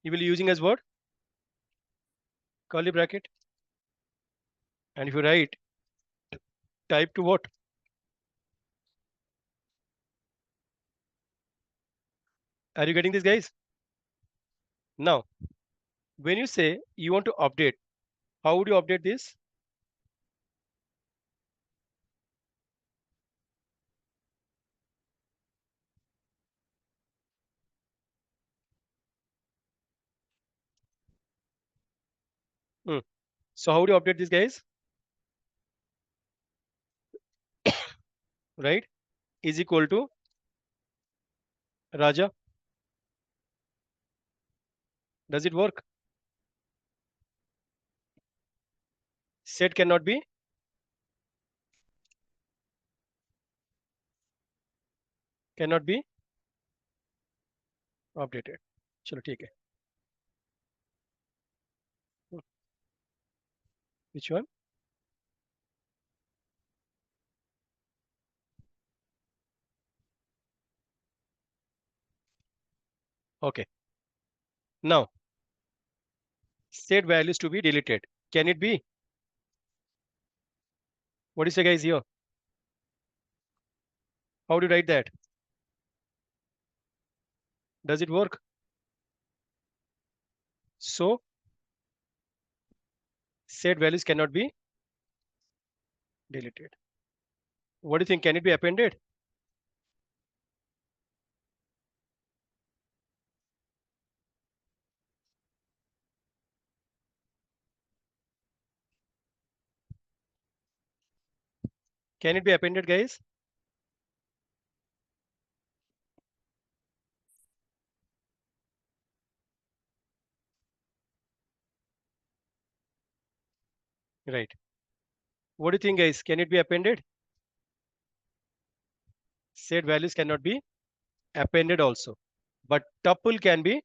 You will be using as what? Curly bracket. And if you write type to what? Are you getting this, guys? Now, when you say you want to update, how would you update this? So how do you update this, guys? Right? Is equal to Raja. Does it work? Set cannot be updated. चलो ठीक है. Which one? Okay. Now, set values to be deleted. Can it be? What is the guys here? How do you write that? Does it work? So, set values cannot be deleted. What do you think? Can it be appended? Can it be appended, guys? Right. What do you think, guys? Can it be appended? Set values cannot be appended also. But tuple can be.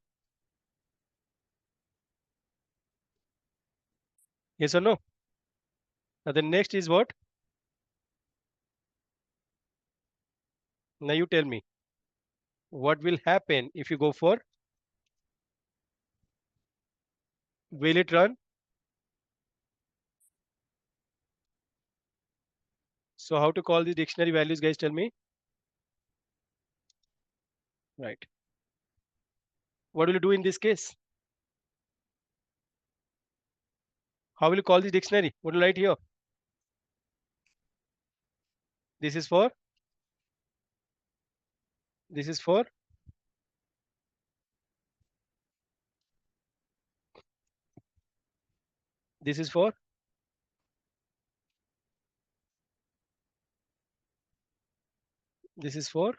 Yes or no? Now the next is what? Now you tell me. What will happen if you go for? Will it run? So how to call the dictionary values, guys? Tell me. Right. What will you do in this case? How will you call the dictionary? What will you write here? This is for. This is for. This is for. This is for.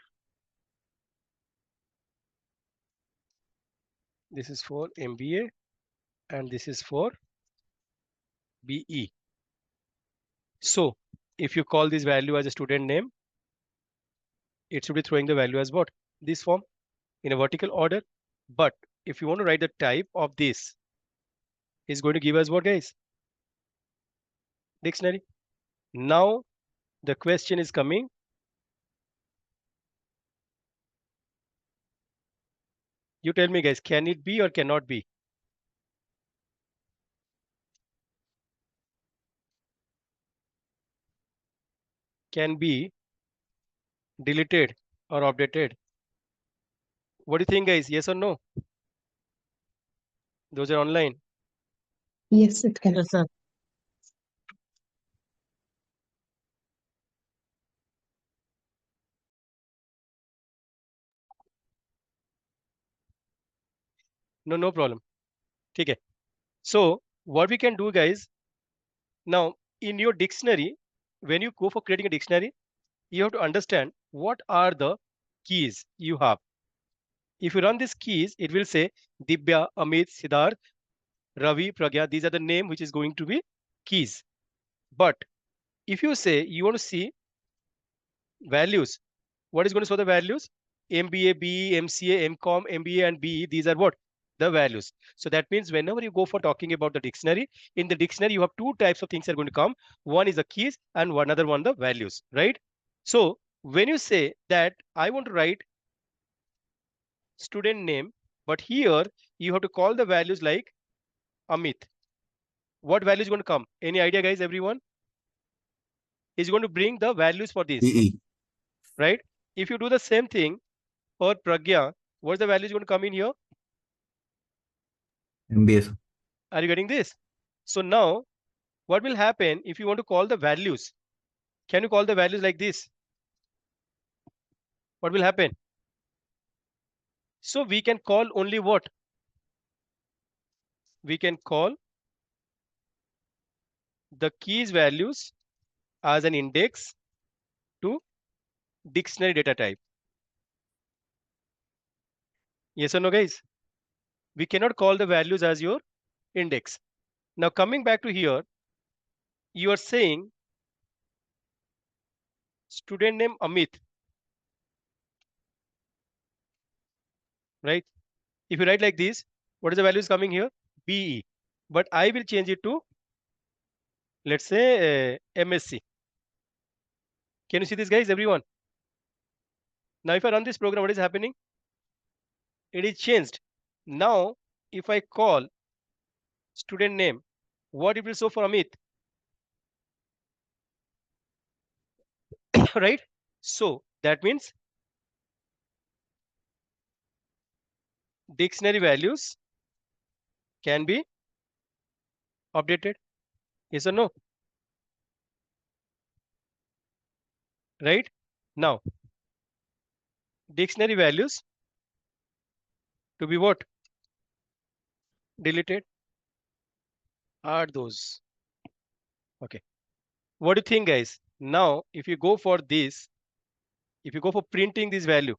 This is for MBA. And this is for BE. So if you call this value as a student name, it should be throwing the value as what? This form in a vertical order. But if you want to write the type of this, is going to give us what, guys? Dictionary. Now the question is coming. You tell me, guys, can it be or cannot be? can be deleted or updated? What do you think, guys? Yes or no? Those are online. Yes, it can. Yes, sir. No problem. Okay. So what we can do, guys, now in your dictionary, when you go for creating a dictionary, you have to understand what are the keys you have. If you run these keys, it will say Dibya, Amit, Siddharth, Ravi, Pragya. These are the name which is going to be keys. But if you say you want to see values, what is going to show the values? MBA, BE, MCA, MCOM, MBA, and BE. These are what? The values. So that means whenever you go for talking about the dictionary, in the dictionary, you have two types of things that are going to come. One is the keys and another one the values, right? So when you say that I want to write student name, but here you have to call the values like Amit. What value is going to come? Any idea, guys? Everyone is going to bring the values for this, BE. right? If you do the same thing for Pragya, what's the value is going to come in here? MBS. Are you getting this? So now, what will happen if you want to call the values? Can you call the values like this? What will happen? So we can call only what? We can call the keys values as an index to dictionary data type. Yes or no, guys? We cannot call the values as your index. Now coming back to here, you are saying student name Amit, right? If you write like this, what is the values coming here? BE. But I will change it to, let's say, MSc. Can you see this, guys, everyone? Now, if I run this program, what is happening? It is changed. Now, if I call student name, what it will show for Amit? Right? So that means dictionary values can be updated. Yes or no? Right? Now, dictionary values to be what? Deleted are those. Okay. What do you think, guys? Now, if you go for this, if you go for printing this value,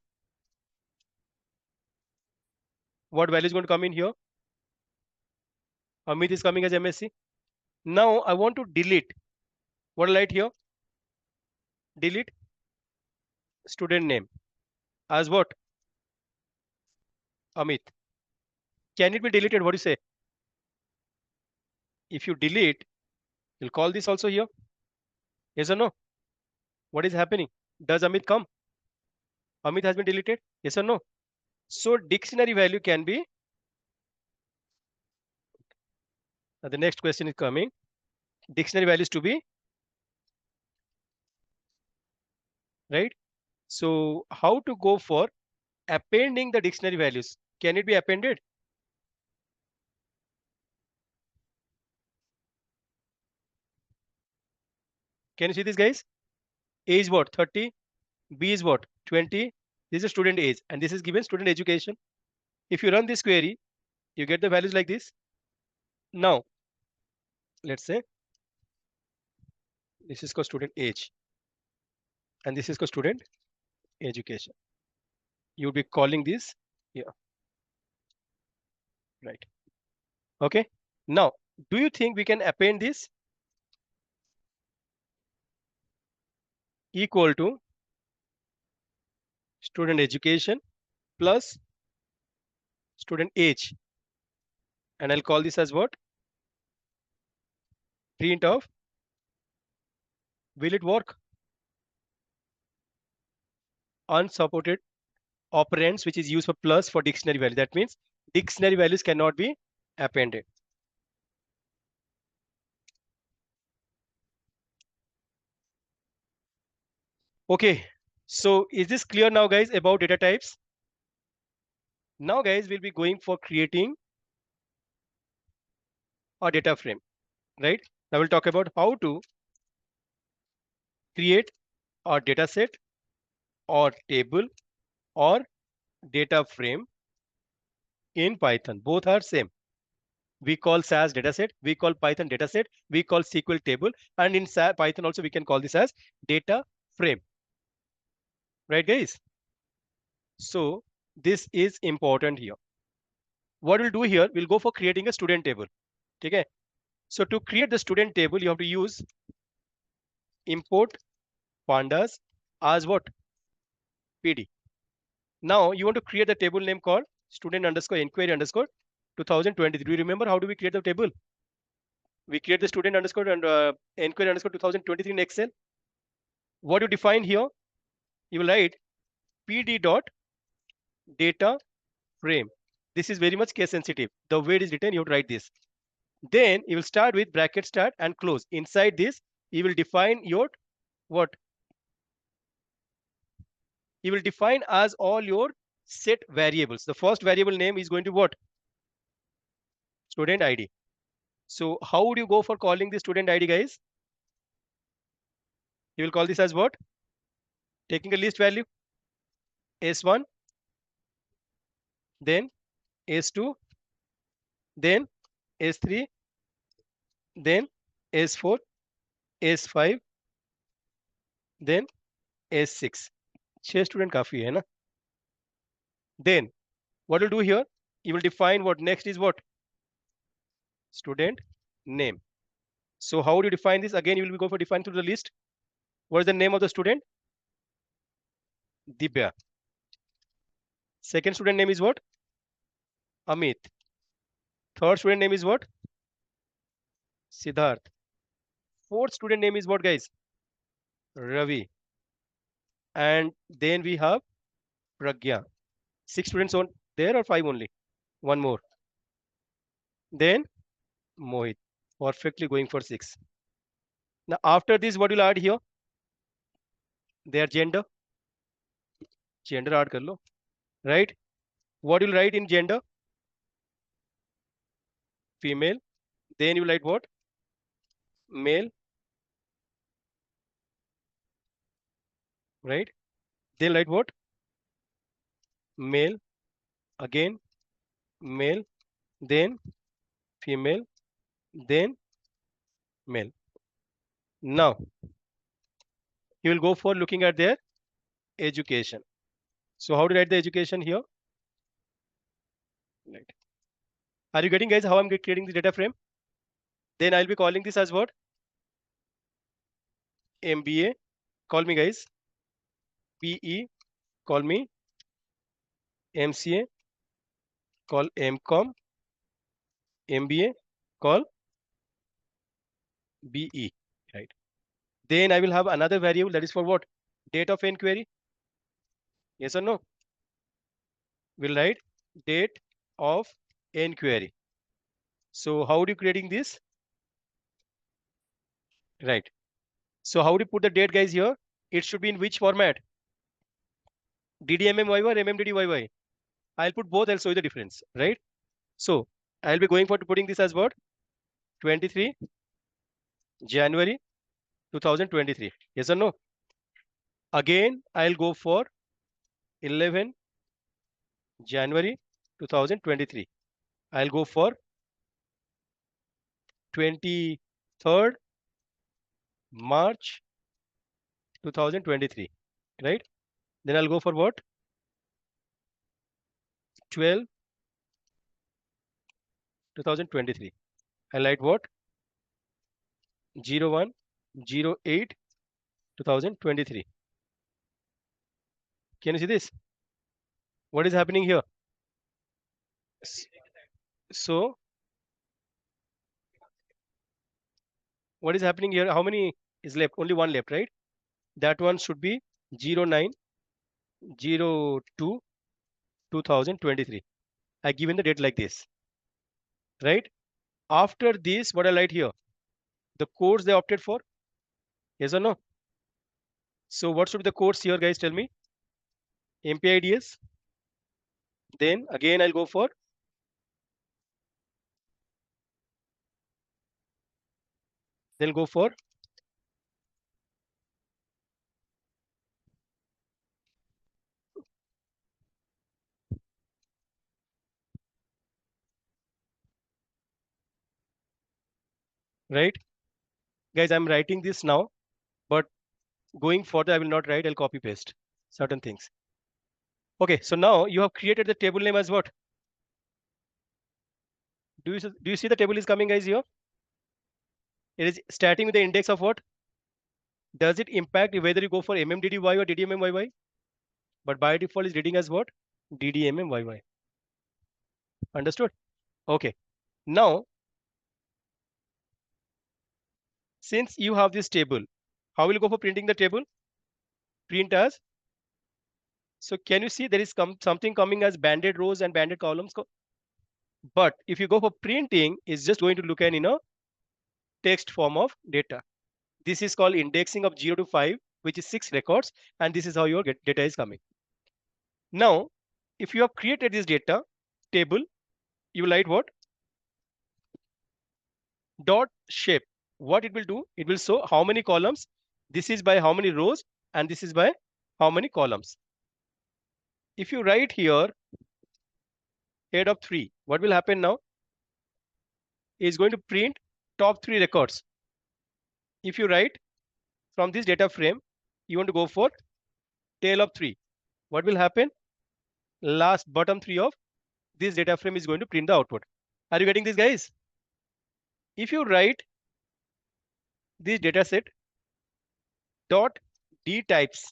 what value is going to come in here? Amit is coming as MSc. Now I want to delete. What will I write here? Delete student name as what? Amit. Can it be deleted? What do you say? If you delete, you'll call this also here. Yes or no? What is happening? Does Amit come? Amit has been deleted. Yes or no? So dictionary value can be. Now the next question is coming. Dictionary values to be. Right? So how to go for appending the dictionary values? Can it be appended? Can you see this, guys? A is what? 30. B is what? 20. This is student age, and this is given student education. If you run this query, you get the values like this. Now, let's say this is called student age, and this is called student education. You'll be calling this here, right? Okay. Now, do you think we can append this equal to student education plus student age? And I'll call this as what? Print of. Will it work? Unsupported operands, which is used for plus for dictionary value. That means dictionary values cannot be appended. Okay, so is this clear now, guys, about data types? Now, guys, we'll be going for creating a data frame, right? Now we'll talk about how to create a data set or table or data frame in Python. Both are same. We call SAS dataset, we call Python dataset, we call SQL table, and in Python also we can call this as data frame. Right, guys? So this is important here. What we'll do here, we'll go for creating a student table. Okay. So to create the student table, you have to use import pandas as what? PD. Now you want to create the table name called student underscore inquiry underscore 2023. Do you remember how do we create the table? We create the student underscore and inquiry underscore 2023 in Excel. What you define here, you will write PD dot data frame. This is very much case sensitive. The way it is written, you have to write this. Then you will start with bracket start and close. Inside this, you will define your what? You will define as all your set variables. The first variable name is going to what? Student ID. So how would you go for calling the student ID, guys? You will call this as what? Taking a list value. S1, then S2, then S3, then S4, S5, then S6. 6 student काफी है ना? Then what you'll do here, you will define what next is what? Student name. So how would you define this? Again, you will go for define through the list. What is the name of the student? Dibya. Second student name is what? Amit. Third student name is what? Siddharth. Fourth student name is what, guys? Ravi. And then we have Pragya. 6 students on there or 5 only? One more. Then Mohit. Perfectly going for 6. Now after this, what will add here? Their gender. Gender add kar lo. Right? What will write in gender? Female. Then you write what? Male. Right? Then write what? Male. Again male. Then female. Then male. Now you will go for looking at their education. So how to write the education here? Right. Are you getting, guys, how I'm creating the data frame? Then I'll be calling this as what? MBA. Call me, guys. PE. Call me. MCA. Call MCOM. MBA. Call BE. Right. Then I will have another variable that is for what? Date of inquiry. Yes or no? We'll write date of inquiry. So how are you creating this? Right. So how do you put the date, guys, here? It should be in which format? DDMMYY or MMDDYY? I'll put both, I'll show you the difference, right? So I'll be going for putting this as what? 23 January 2023. Yes or no? Again, I'll go for 11 January 2023. I'll go for 23rd March 2023, right? Then I'll go for what? 12 2023. I'll write what? 01 08 2023. Can you see this? What is happening here? So what is happening here? How many is left? Only one left, right? That one should be 09 02 2023. I given the date like this, right? After this, what I write here? The course they opted for. Yes or no? So what should be the codes here, guys? Tell me. NumPy IDEs. Then again, I'll go for right, guys. I'm writing this now, but going further, I will not write. I'll copy paste certain things. Okay, so now you have created the table name as what? Do you see the table is coming, guys? Here, it is starting with the index of what? Does it impact whether you go for MMDDY or DDMMYY? But by default is reading as what? DDMMYY. Understood? Okay. Now, since you have this table, how will you go for printing the table? Print as. So can you see there is something coming as banded rows and banded columns? But if you go for printing, it's just going to look at in a text form of data. This is called indexing of 0 to 5, which is 6 records, and this is how your data is coming. Now, if you have created this data table, you will write what? Dot shape. What it will do? It will show how many columns. This is by how many rows, and this is by how many columns. If you write here head of 3, what will happen now? Is going to print top 3 records. If you write from this data frame, you want to go for tail of 3. What will happen? Last bottom 3 of this data frame is going to print the output. Are you getting this, guys? If you write this data set dot d types,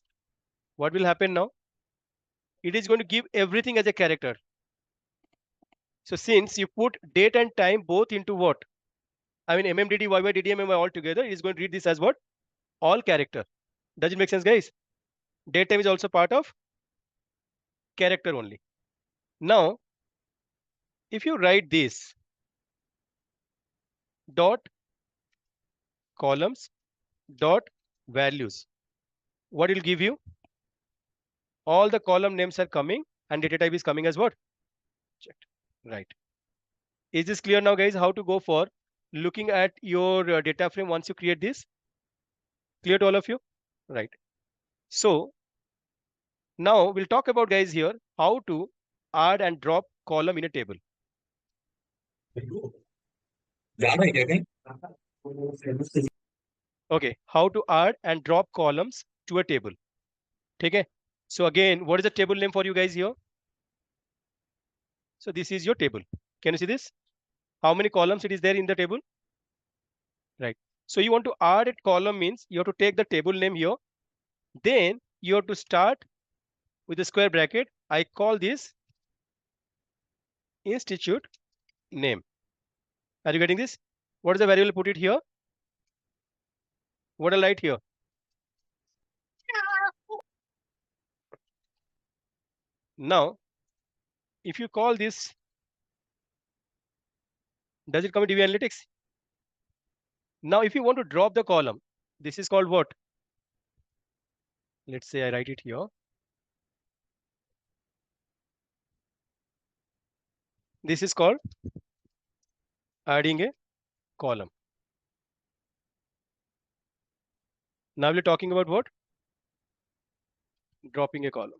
what will happen now? It is going to give everything as a character. So since you put date and time both into what? I mean MMDD, YY, DDMMY all together, it is going to read this as what? All character. Does it make sense, guys? Date time is also part of character only. Now, if you write this dot columns dot values, what will give you? All the column names are coming and data type is coming as what? Checked. Right. Is this clear now, guys? How to go for looking at your data frame once you create this? Clear to all of you? Right. So now we'll talk about, guys, here how to add and drop column in a table. Okay, how to add and drop columns to a table. Okay. So again, what is the table name for you guys here? So this is your table. Can you see this? How many columns it is there in the table? Right. So you want to add a column means you have to take the table name here. Then you have to start with a square bracket. I call this institute name. Are you getting this? What is the variable? Put it here. What I write here? Now, if you call this, does it come in DB Analytics? Now, if you want to drop the column, this is called what? Let's say I write it here. This is called adding a column. Now we're talking about what? Dropping a column.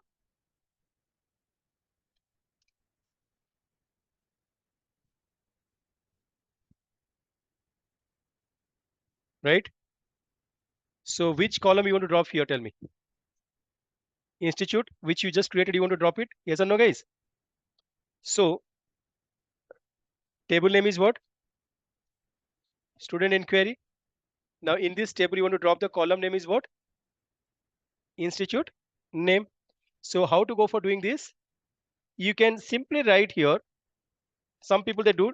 Right? So which column you want to drop here? Tell me. Institute, which you just created, you want to drop it? Yes or no, guys? So table name is what? Student inquiry. Now in this table, you want to drop the column name is what? Institute name. So how to go for doing this? You can simply write here. Some people they do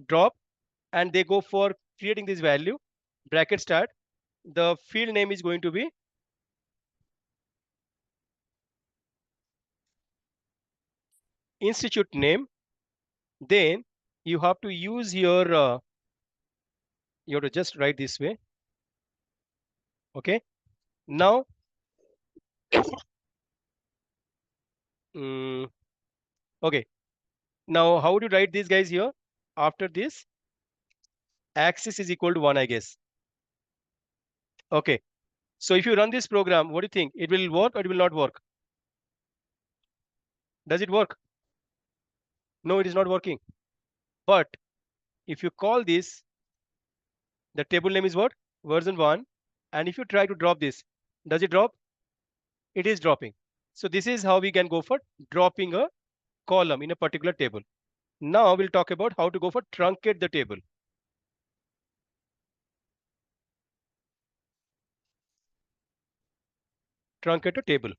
drop and they go for creating this value, bracket start. The field name is going to be institute name. Then you have to use your you have to just write this way. Okay. Now Okay. Now, how would you write these guys here? After this, axis is equal to 1, I guess. Okay. So if you run this program, what do you think? It will work or it will not work? Does it work? No, it is not working. But if you call this, the table name is what? Version 1. And if you try to drop this, does it drop? It is dropping. So this is how we can go for dropping a column in a particular table. Now we'll talk about how to go for truncate the table. Truncate a table.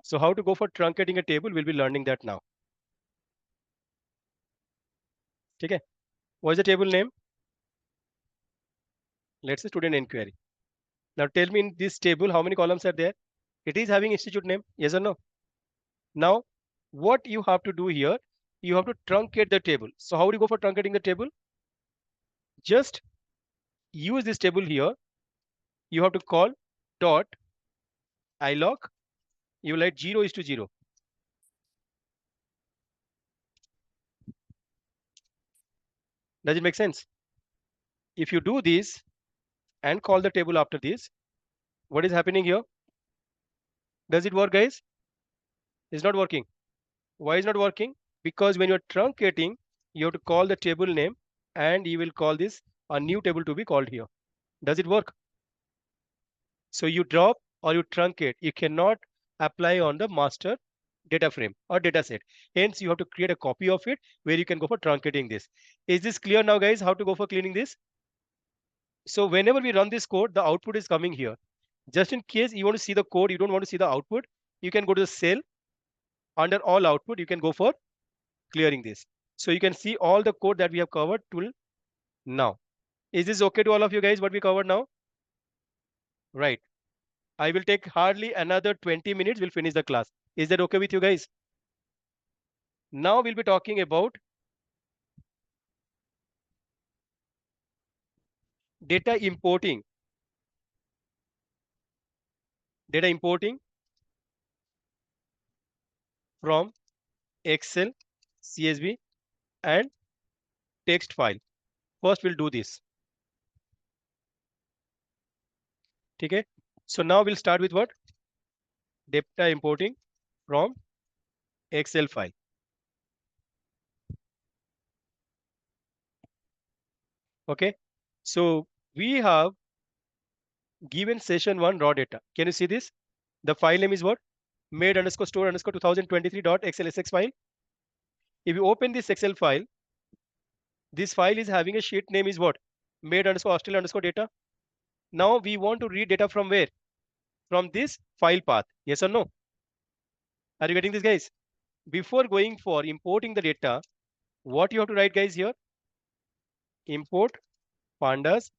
So how to go for truncating a table, we'll be learning that now. Okay. What is the table name? Let's say student inquiry. Now tell me in this table, how many columns are there? It is having institute name, yes or no? Now, what you have to do here, you have to truncate the table. So how do you go for truncating the table? Just use this table here. You have to call dot ilog. You will write 0 is to 0. Does it make sense? If you do this and call the table after this, what is happening here? Does it work, guys? It's not working. Why is not working? Because when you're truncating, you have to call the table name and you will call this a new table to be called here. Does it work? So you drop or you truncate. You cannot apply on the master data frame or data set. Hence, you have to create a copy of it where you can go for truncating this. Is this clear now, guys, how to go for cleaning this? So whenever we run this code, the output is coming here. Just in case you want to see the code, you don't want to see the output, you can go to the cell. Under all output, you can go for clearing this. So you can see all the code that we have covered till now. Is this okay to all of you guys, what we covered now? Right. I will take hardly another 20 minutes. We'll finish the class. Is that okay with you guys? Now we'll be talking about data importing. Data importing from Excel, CSV, and text file. First, we'll do this. Okay. So now we'll start with what? Data importing from Excel file. Okay. So we have given session 1 raw data. Can you see this? The file name is what? Made underscore store underscore 2023.xlsx file. If you open this Excel file, this file is having a sheet name is what? Made underscore Australia underscore data. Now we want to read data from where? From this file path. Yes or no? Are you getting this, guys? Before going for importing the data, what you have to write, guys, here? Import pandas.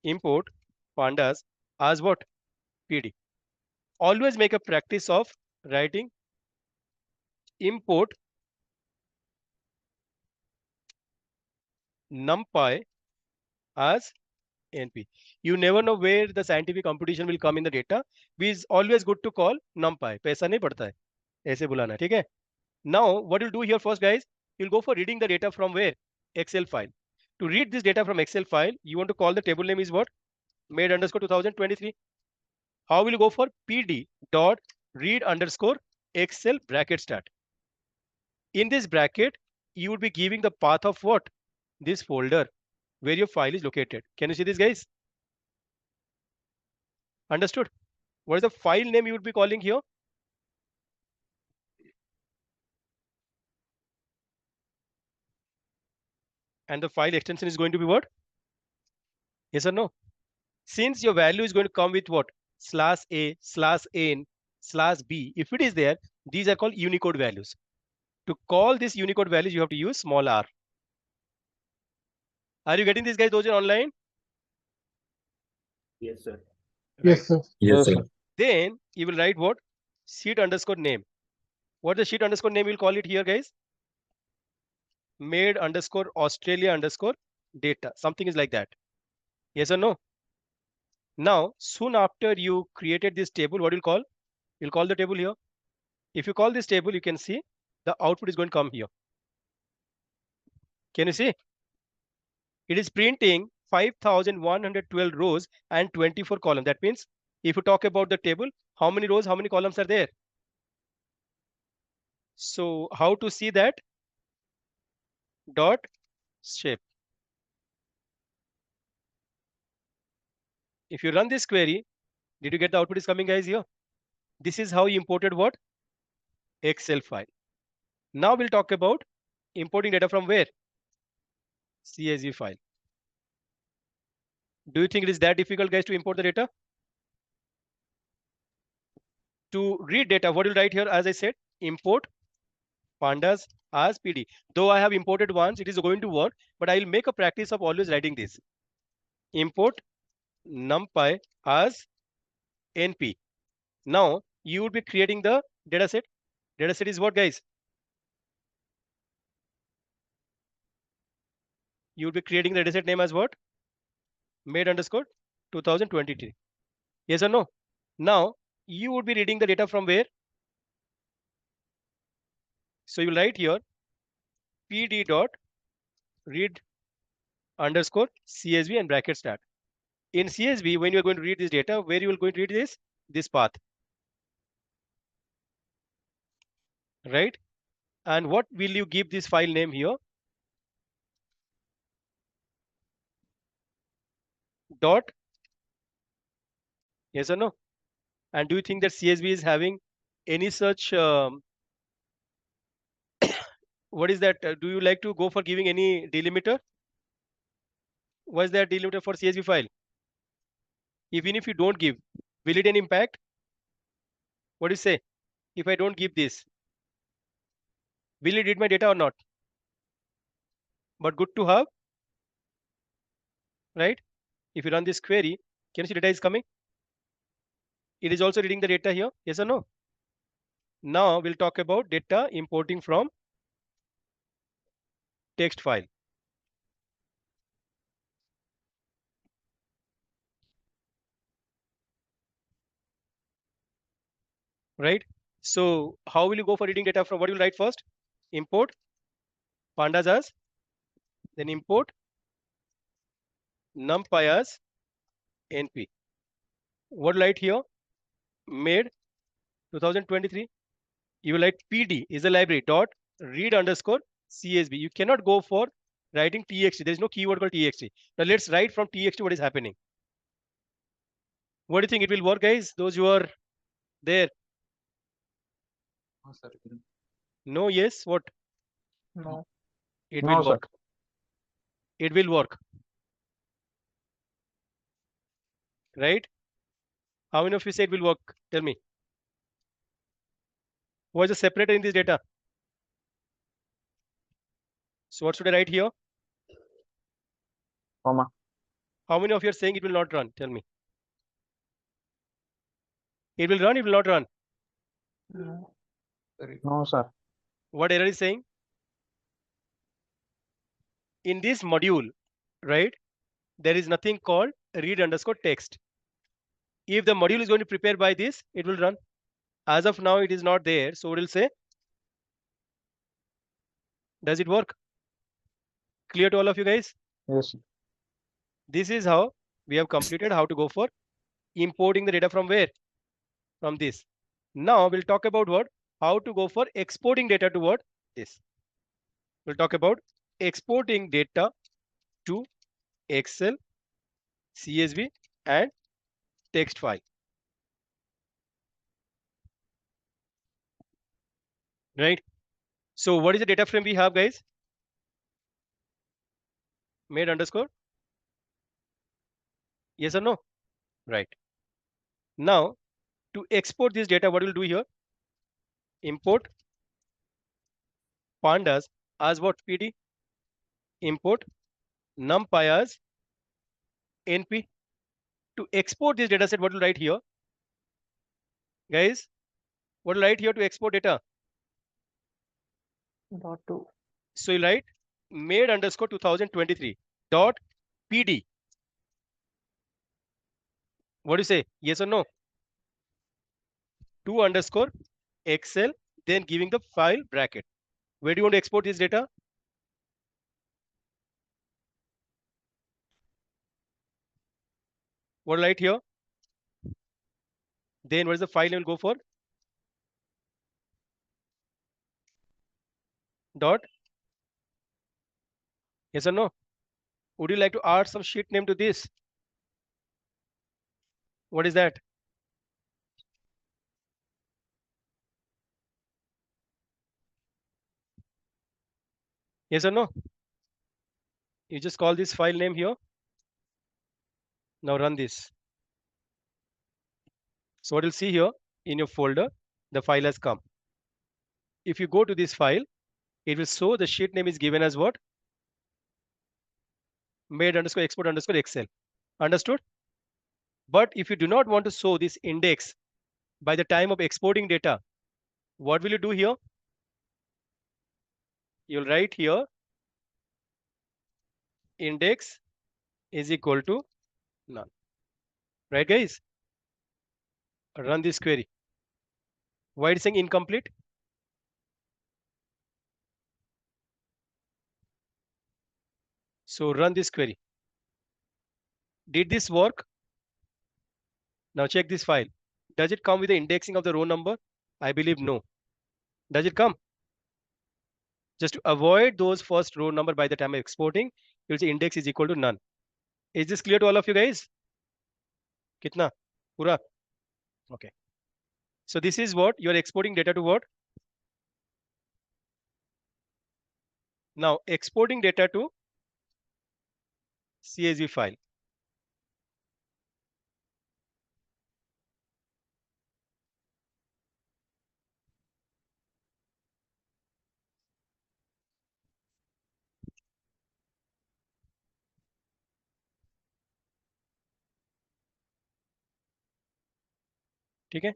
Import pandas as what? PD. Always make a practice of writing import NumPy as NP. You never know where the scientific computation will come in the data. It's always good to call NumPy. पैसा नहीं पड़ता है. ऐसे बुलाना, ठीक है? Now, what you'll do here first, guys, you'll go for reading the data from where? Excel file. To read this data from Excel file, you want to call the table name is what? Made underscore 2023. How will you go for PD dot read underscore Excel bracket start? In this bracket, you would be giving the path of what? This folder where your file is located. Can you see this, guys? Understood? What is the file name you would be calling here? And the file extension is going to be what? Yes or no? Since your value is going to come with what? /A, /n, /b. If it is there, these are called Unicode values. To call this Unicode values, you have to use small r. Are you getting this, guys? Those are online? Yes, sir. Yes, sir. Yes, sir. Then you will write what? Sheet underscore name. What the sheet underscore name we'll call it here, guys? Made underscore Australia underscore data. Something is like that. Yes or no? Now, soon after you created this table, what you'll call? You'll call the table here. If you call this table, you can see the output is going to come here. Can you see? It is printing 5,112 rows and 24 columns. That means if you talk about the table, how many rows, how many columns are there? So how to see that? Dot shape. If you run this query, did you get the output is coming, guys, here? This is how you imported what? Excel file. Now we'll talk about importing data from where? CSV file. Do you think it is that difficult, guys, to import the data? To read data, what you'll write here, as I said, import pandas as PD. Though I have imported once, it is going to work, but I will make a practice of always writing this. Import NumPy as NP. Now you will be creating the dataset. Dataset is what, guys? You will be creating the dataset name as what? Made underscore 2023. Yes or no? Now you would be reading the data from where? So you write here pd dot read underscore CSV and bracket start. In CSV, when you are going to read this data, where you are going to read this path, right? And what will you give this file name here? Dot. Yes or no? And do you think that CSV is having any such what is that? Do you like to go for giving any delimiter? What is that delimiter for CSV file? Even if you don't give, will it any impact? What do you say? If I don't give this, will it read my data or not? But good to have, right? If you run this query, can you see data is coming? It is also reading the data here. Yes or no? Now we'll talk about data importing from text file. Right? So how will you go for reading data from? What will you write first? Import pandas as, then import NumPy as NP. What will write here? Made 2023. You will write PD is a library dot read underscore CSV. You cannot go for writing TXT. There is no keyword called TXT. Now let's write from TXT what is happening. What do you think it will work, guys? Those who are there. No, yes, what? No. It No, will sir. work. It will work. Right? How many of you say it will work? Tell me. What is the separator in this data? So what should I write here? Comma. How many of you are saying it will not run? Tell me. It will run, it will not run. No, sir. What error is saying? In this module, right, there is nothing called read underscore text. If the module is going to prepare by this, it will run. As of now, it is not there. So it will say, does it work? Clear to all of you guys? Yes. This is how we have completed how to go for importing the data from where? From this. Now we'll talk about what? How to go for exporting data to what? This. We'll talk about exporting data to Excel, CSV, and text file. Right? So what is the data frame we have, guys? Made underscore? Yes or no? Right. Now, to export this data, what we'll do here? Import pandas as what? PD. Import NumPy as NP. To export this data set, what will write here? Guys, what will write here to export data? Dot two. So you write made underscore 2023 dot PD. What do you say? Yes or no? 2_excel, then giving the file bracket. Where do you want to export this data? What right here? Then what is the file name go for? Dot. Yes or no? Would you like to add some sheet name to this? What is that? Yes or no? You just call this file name here. Now run this. So what you'll see here in your folder, the file has come. If you go to this file, it will show the sheet name is given as what? Made_export_Excel. Understood? But if you do not want to show this index by the time of exporting data, what will you do here? You'll write here index is equal to none. Right, guys? Run this query. Why it is saying incomplete? So run this query. Did this work? Now check this file. Does it come with the indexing of the row number? I believe no. Does it come? Just to avoid those first row number by the time of exporting, you'll see index is equal to none. Is this clear to all of you guys? Kitna? Pura? Okay. So this is what you're exporting data to what? Now exporting data to CSV file. Okay.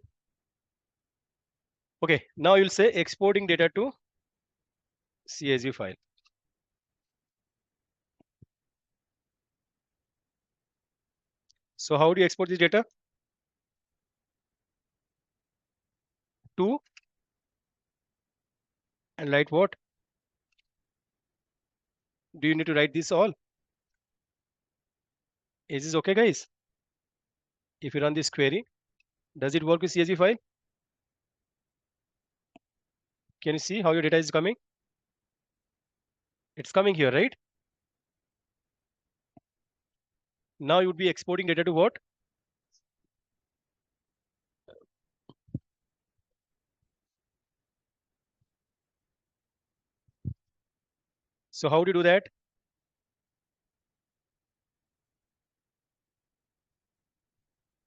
Okay. Now you'll say exporting data to CSV file. So how do you export this data? To and write what? Do you need to write this all? Is this okay, guys? If you run this query, does it work with CSV file? Can you see how your data is coming? It's coming here, right? Now you would be exporting data to what? So how do you do that?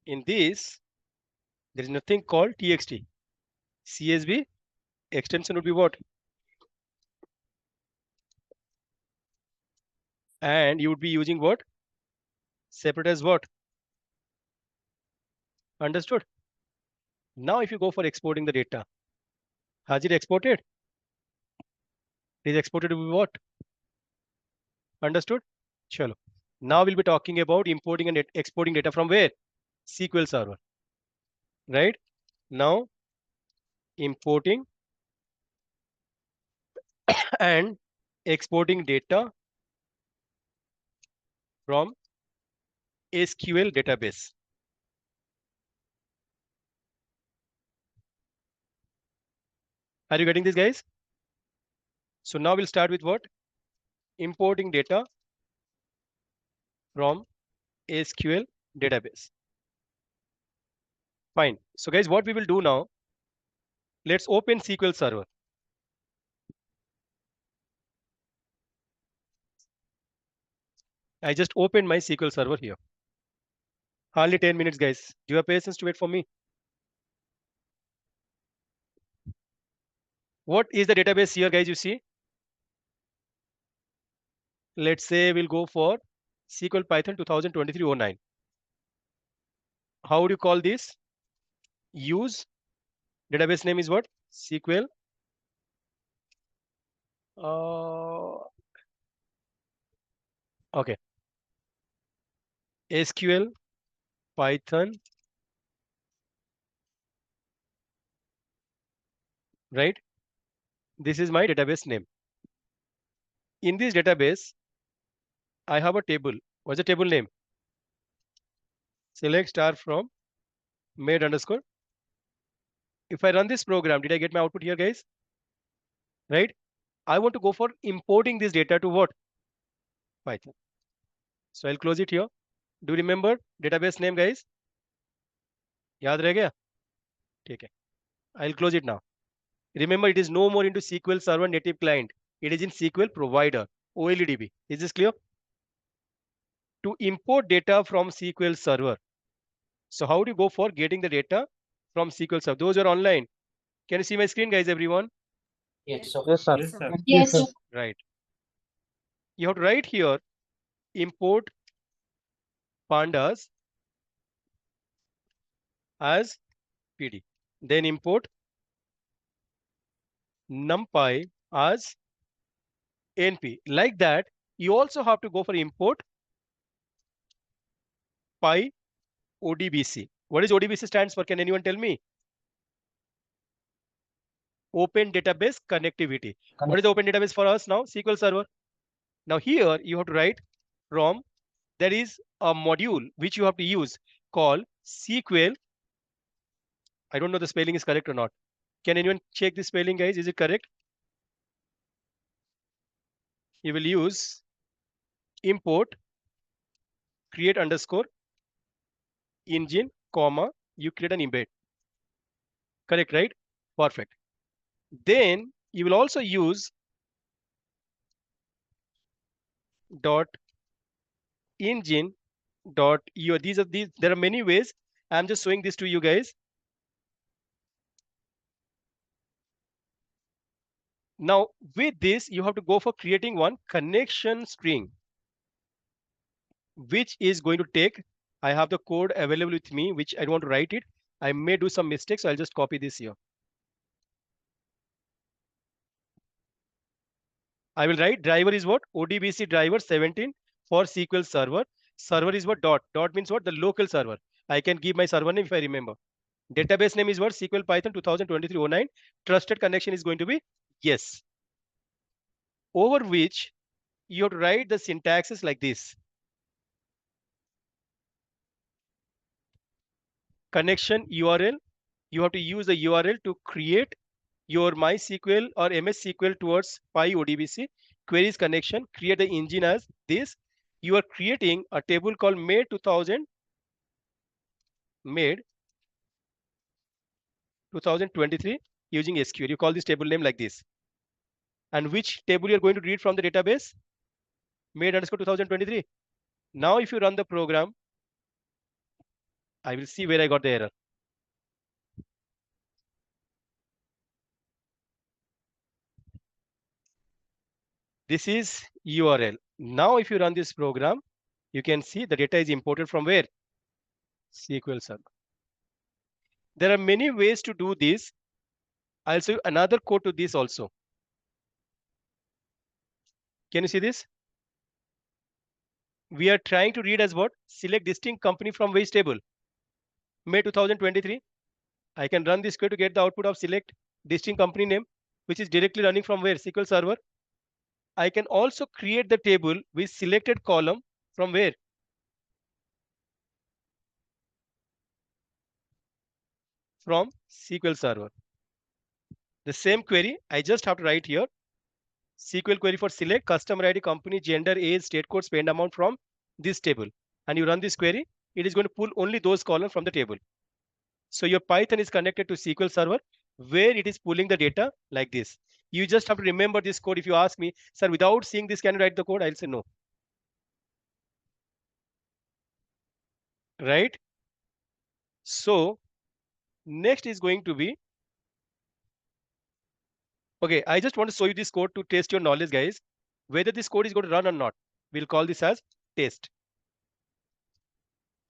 In this, there is nothing called txt. CSV extension would be what? And you would be using what? Separate as what? Understood? Now if you go for exporting the data, has it exported? It is exported to be what? Understood? Chalo. Now we'll be talking about importing and exporting data from where? SQL Server. Right? Now importing and exporting data from SQL database. Are you getting this, guys? So now we'll start with what? Importing data from SQL database. Fine. So guys, what we will do now, let's open SQL Server. I just opened my SQL Server here. Hardly 10 minutes, guys. Do you have patience to wait for me? What is the database here, guys, you see? Let's say we'll go for SQL Python 2023-09. How would you call this? Use. Database name is what? SQL. Okay. SQL Python, right? This is my database name. In this database, I have a table. What's the table name? Select star from made underscore. If I run this program, did I get my output here, guys? Right? I want to go for importing this data to what? Python. So I'll close it here. Do you remember database name, guys? याद रह गया? ठीक है. I'll close it now. Remember, it is no more into SQL Server native client. It is in SQL Provider, OLEDB. Is this clear? To import data from SQL Server. So how do you go for getting the data from SQL Server? Those who are online, can you see my screen, guys, everyone? Yes, sir. Yes, sir. Yes. Right. You have to write here, import Pandas as PD. Then import NumPy as NP. Like that, you also have to go for import Py ODBC. What is ODBC stands for? Can anyone tell me? Open Database Connectivity. What is the open database for us now? SQL Server. Now here you have to write from, there is a module which you have to use called SQL. I don't know the spelling is correct or not. Can anyone check the spelling, guys? Is it correct? You will use import create underscore engine, comma, you create an embed. Correct, right? Perfect. Then you will also use dot engine dot ui. These there are many ways. I'm just showing this to you guys. Now with this, you have to go for creating one connection string, which is going to take, I have the code available with me, which I don't want to write it. I may do some mistakes, so I'll just copy this here. I will write driver is what? ODBC driver 17 for SQL Server. Server is what? Dot. Dot means what? The local server. I can give my server name if I remember. Database name is what? SQL Python 2023-09. Trusted connection is going to be yes. Over which you have to write the syntaxes like this. Connection URL. You have to use the URL to create your MySQL or MS SQL towards PyODBC queries connection. Create the engine as this. You are creating a table called made 2023 using SQL. You call this table name like this. And which table you are going to read from the database? Made underscore 2023. Now if you run the program, I will see where I got the error. This is URL. Now if you run this program, you can see the data is imported from where? SQL Server. There are many ways to do this. I'll show you another code to this also. Can you see this? We are trying to read as what? Select distinct company from which table? May 2023. I can run this code to get the output of select distinct company name, which is directly running from where? SQL Server. I can also create the table with selected column from where? From SQL Server. The same query, I just have to write here. SQL query for select customer ID, company, gender, age, state code, spend amount from this table. And you run this query, it is going to pull only those columns from the table. So your Python is connected to SQL Server where it is pulling the data like this. You just have to remember this code. If you ask me, sir, without seeing this, can you write the code? I'll say no. Right? So next is going to be, okay, I just want to show you this code to test your knowledge, guys. Whether this code is going to run or not. We'll call this as test.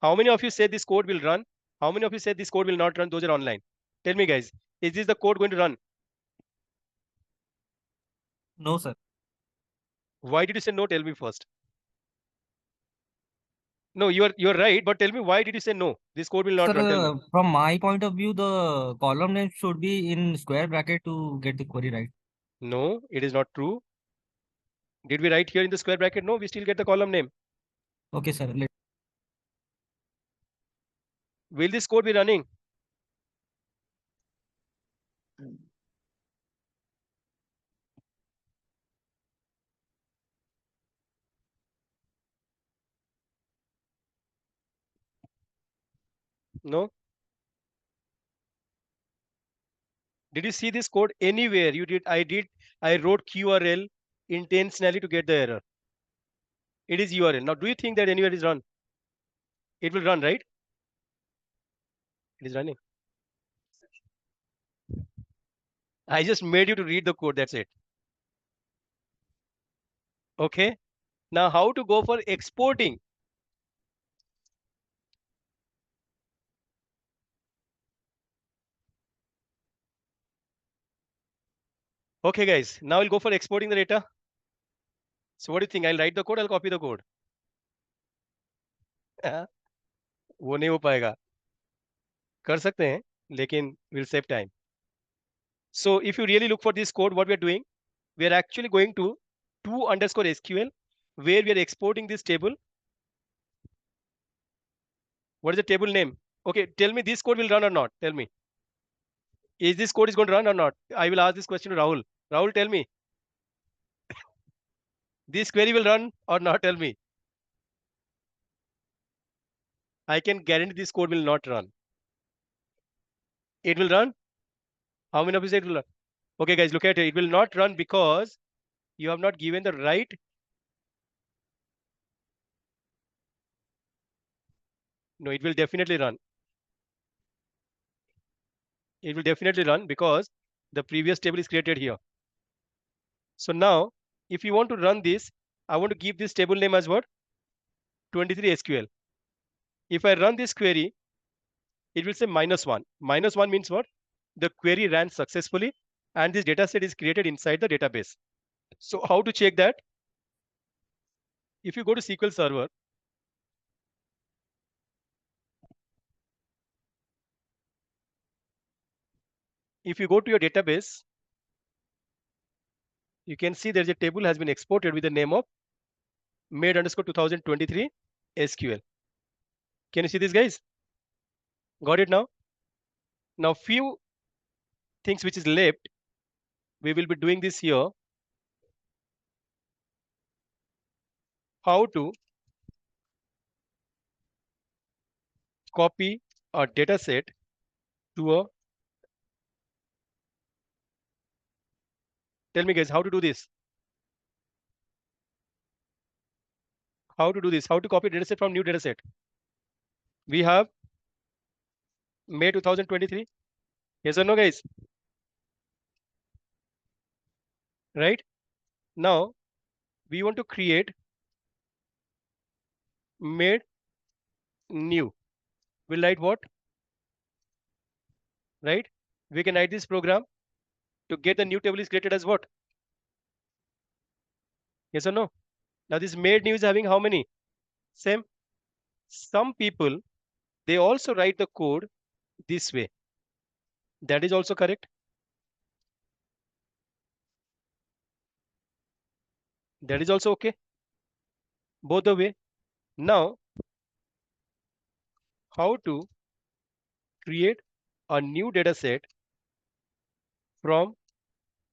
How many of you say this code will run? How many of you say this code will not run? Those are online. Tell me, guys, is this the code going to run? No, sir. Why did you say no? Tell me first. No, you're right, but tell me, why did you say no? This code will not Sir, run. Tell me. from my point of view, the column name should be in square bracket to get the query right. No, it is not true. Did we write here in the square bracket? No, we still get the column name. Okay, sir. Will this code be running? No. Did you see this code anywhere? You did. I wrote QRL intentionally to get the error. It is URL. Now, do you think that anywhere is run? It will run, right? It is running. I just made you to read the code. That's it. Okay. Now, how to go for exporting? Okay, guys. Now I'll go for exporting the data. So what do you think? I'll write the code. I'll copy the code. वो नहीं हो पाएगा. कर सकते हैं, लेकिन we'll save time. So if you really look for this code, what we are doing, we are actually going to to_SQL, where we are exporting this table. What is the table name? Okay, tell me this code will run or not. Tell me. Is this code is going to run or not? I will ask this question to Rahul. Rahul, tell me. This query will run or not? Tell me. I can guarantee this code will not run. It will run? How many of you say it will run? Okay, guys, look at it. It will not run because you have not given the right. No, it will definitely run. It will definitely run because the previous table is created here. So now, if you want to run this, I want to give this table name as what? 23 SQL. If I run this query, it will say -1. -1 means what? The query ran successfully and this data set is created inside the database. So how to check that? If you go to SQL Server, if you go to your database, you can see there's a table has been exported with the name of made_2023 SQL. Can you see this, guys? Got it now? Now, few things which is left, we will be doing this here. How to copy a data set to a. Tell me, guys, how to do this? How to do this? How to copy data set from new data set? We have May 2023. Yes or no, guys? Right? Now, we want to create made new. We'll write what? Right? We can write this program to get the new table is created as what? Yes or no? Now, this made new is having how many? Same. Some people, they also write the code this way. That is also correct. That is also okay. Both the way. Now, how to create a new data set from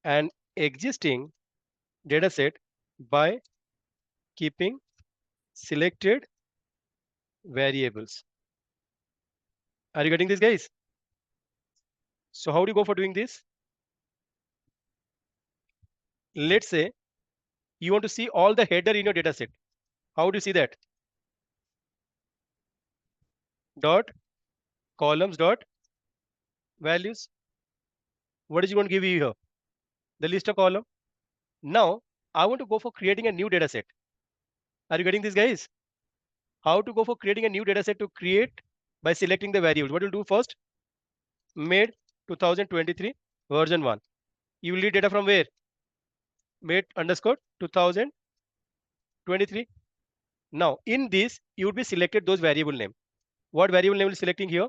an existing data set by keeping selected variables. Are you getting this, guys? So how do you go for doing this? Let's say you want to see all the header in your data set. How do you see that? Dot columns dot values. What is it going to give you here? The list of column. Now I want to go for creating a new data set. Are you getting this, guys? How to go for creating a new data set to create by selecting the variables? What you'll do first? Made 2023 version 1. You will read data from where? Made_2023. Now in this, you would be selected those variable name. What variable name will selecting here?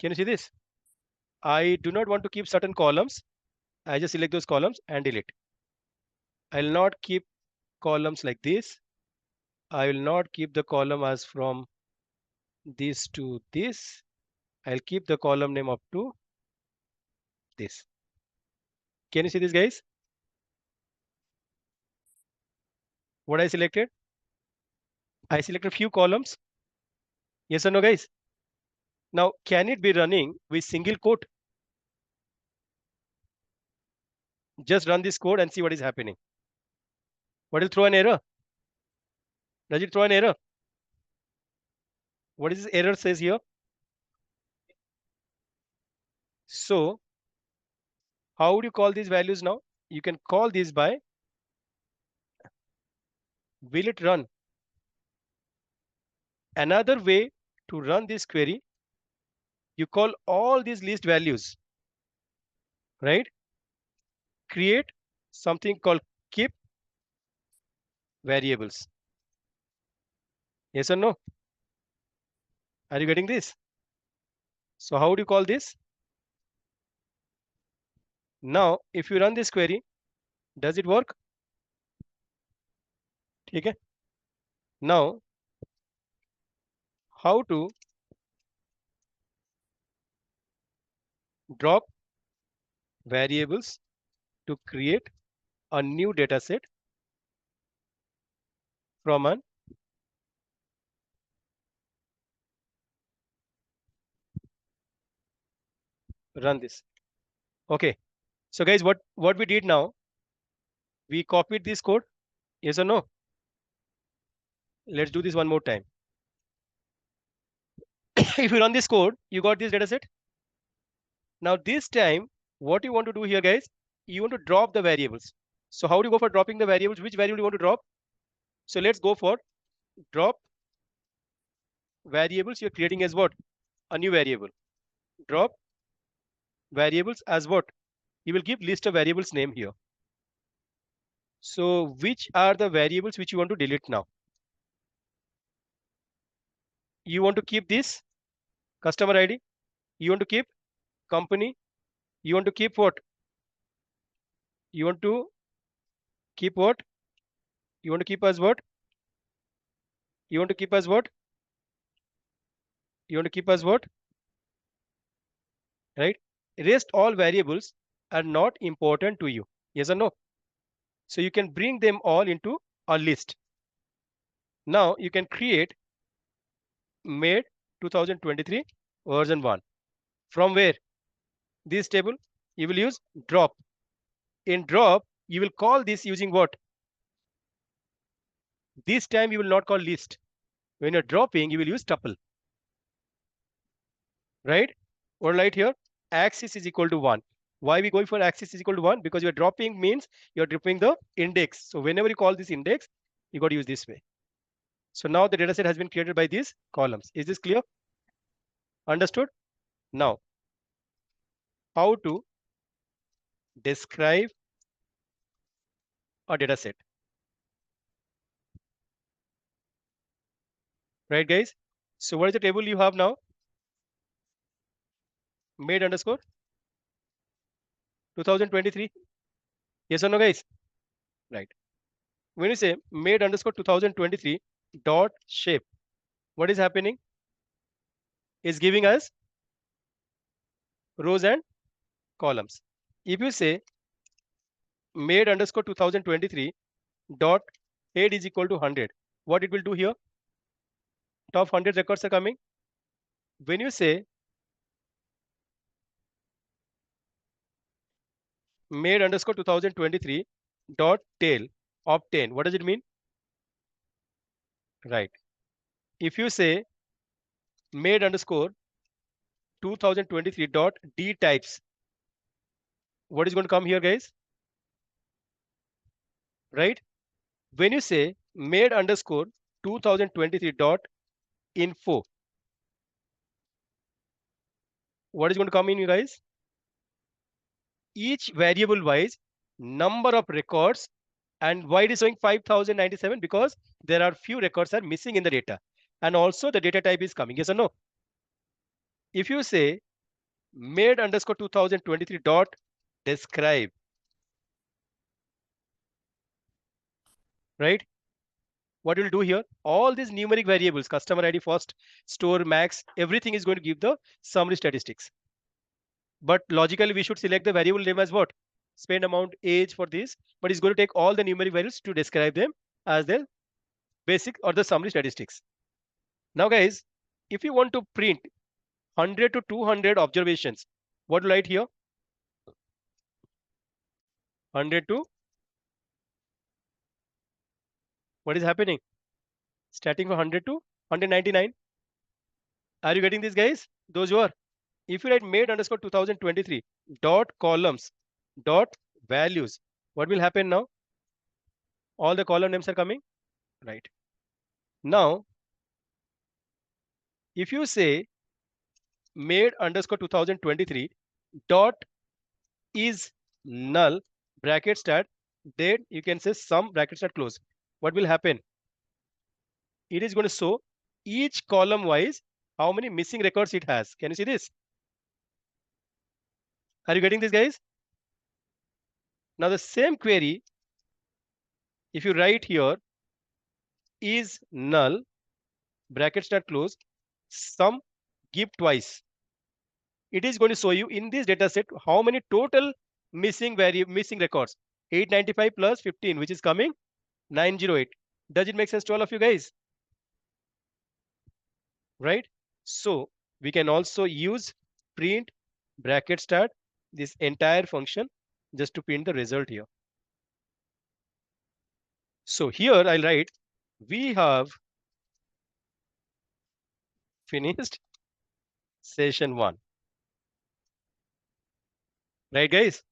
Can you see this? I do not want to keep certain columns. I just select those columns and delete. I'll not keep columns like this. I will not keep the column as from this to this. I'll keep the column name up to this. Can you see this, guys? What I selected? I selected few columns. Yes or no, guys? Now, can it be running with single quote? Just run this code and see what is happening. What will throw an error? Does it throw an error? What is this error says here? So, how would you call these values now? You can call these by will it run? Another way to run this query, you call all these list values, right? Create something called keep variables. Yes or no? Are you getting this? So how do you call this? Now, if you run this query, does it work? Okay. Now, how to drop variables to create a new data set from an run this. Okay. So guys, what we did now, we copied this code. Yes or no? Let's do this one more time. If you run this code, you got this data set. Now this time, what you want to do here, guys, you want to drop the variables. So how do you go for dropping the variables? Which variable you want to drop? So let's go for drop variables. You're creating as what? A new variable. Drop variables as what? You will give list of variables name here. So which are the variables which you want to delete now? You want to keep this customer ID. You want to keep company. You want to keep what? You want to keep what? You want to keep as what? You want to keep as what? You want to keep as what? Right? Rest all variables are not important to you. Yes or no? So you can bring them all into a list. Now you can create made 2023 version 1. From where? This table, you will use drop. In drop, you will call this using what? This time you will not call list. When you're dropping, you will use tuple. Right? Or right here, axis is equal to 1. Why we going for axis is equal to 1? Because you're dropping means you're dropping the index. So whenever you call this index, you got to use this way. So now the dataset has been created by these columns. Is this clear? Understood? Now, how to describe a dataset? Right, guys? So what is the table you have now? Made underscore 2023. Yes or no, guys? Right. When you say made underscore 2023 dot shape, what is happening? Is giving us rows and columns. If you say made underscore 2023 dot head is equal to 100, what it will do here? Top 100 records are coming. When you say made underscore 2023 dot tail of 10, what does it mean? Right. If you say made underscore 2023 dot d types, what is going to come here, guys? Right? When you say made underscore 2023 dot info, what is going to come in, you guys? Each variable wise, number of records. And why it is showing 5097? Because there are few records are missing in the data. And also the data type is coming. Yes or no? If you say made underscore 2023 dot describe, right? What you'll do here, all these numeric variables, customer ID, first, store, max, everything is going to give the summary statistics. But logically, we should select the variable name as what? Spend amount, age for this, but it's going to take all the numeric values to describe them as the basic or the summary statistics. Now, guys, if you want to print 100 to 200 observations, what do you write here? 100 to, what is happening? Starting from 100 to 199. Are you getting this, guys? Those who are. If you write made underscore 2023 dot columns dot values, what will happen now? All the column names are coming, right? Now, if you say made underscore 2023 dot is null bracket start date, you can say sum bracket start close. What will happen? It is going to show each column wise how many missing records it has. Can you see this? Are you getting this, guys? Now the same query, if you write here is null bracket start close sum give twice, it is going to show you in this data set how many total missing records. 895 plus 15, which is coming 908. Does it make sense to all of you guys? Right? So we can also use print bracket start this entire function just to print the result here. So here I'll write we have finished session 1. Right, guys?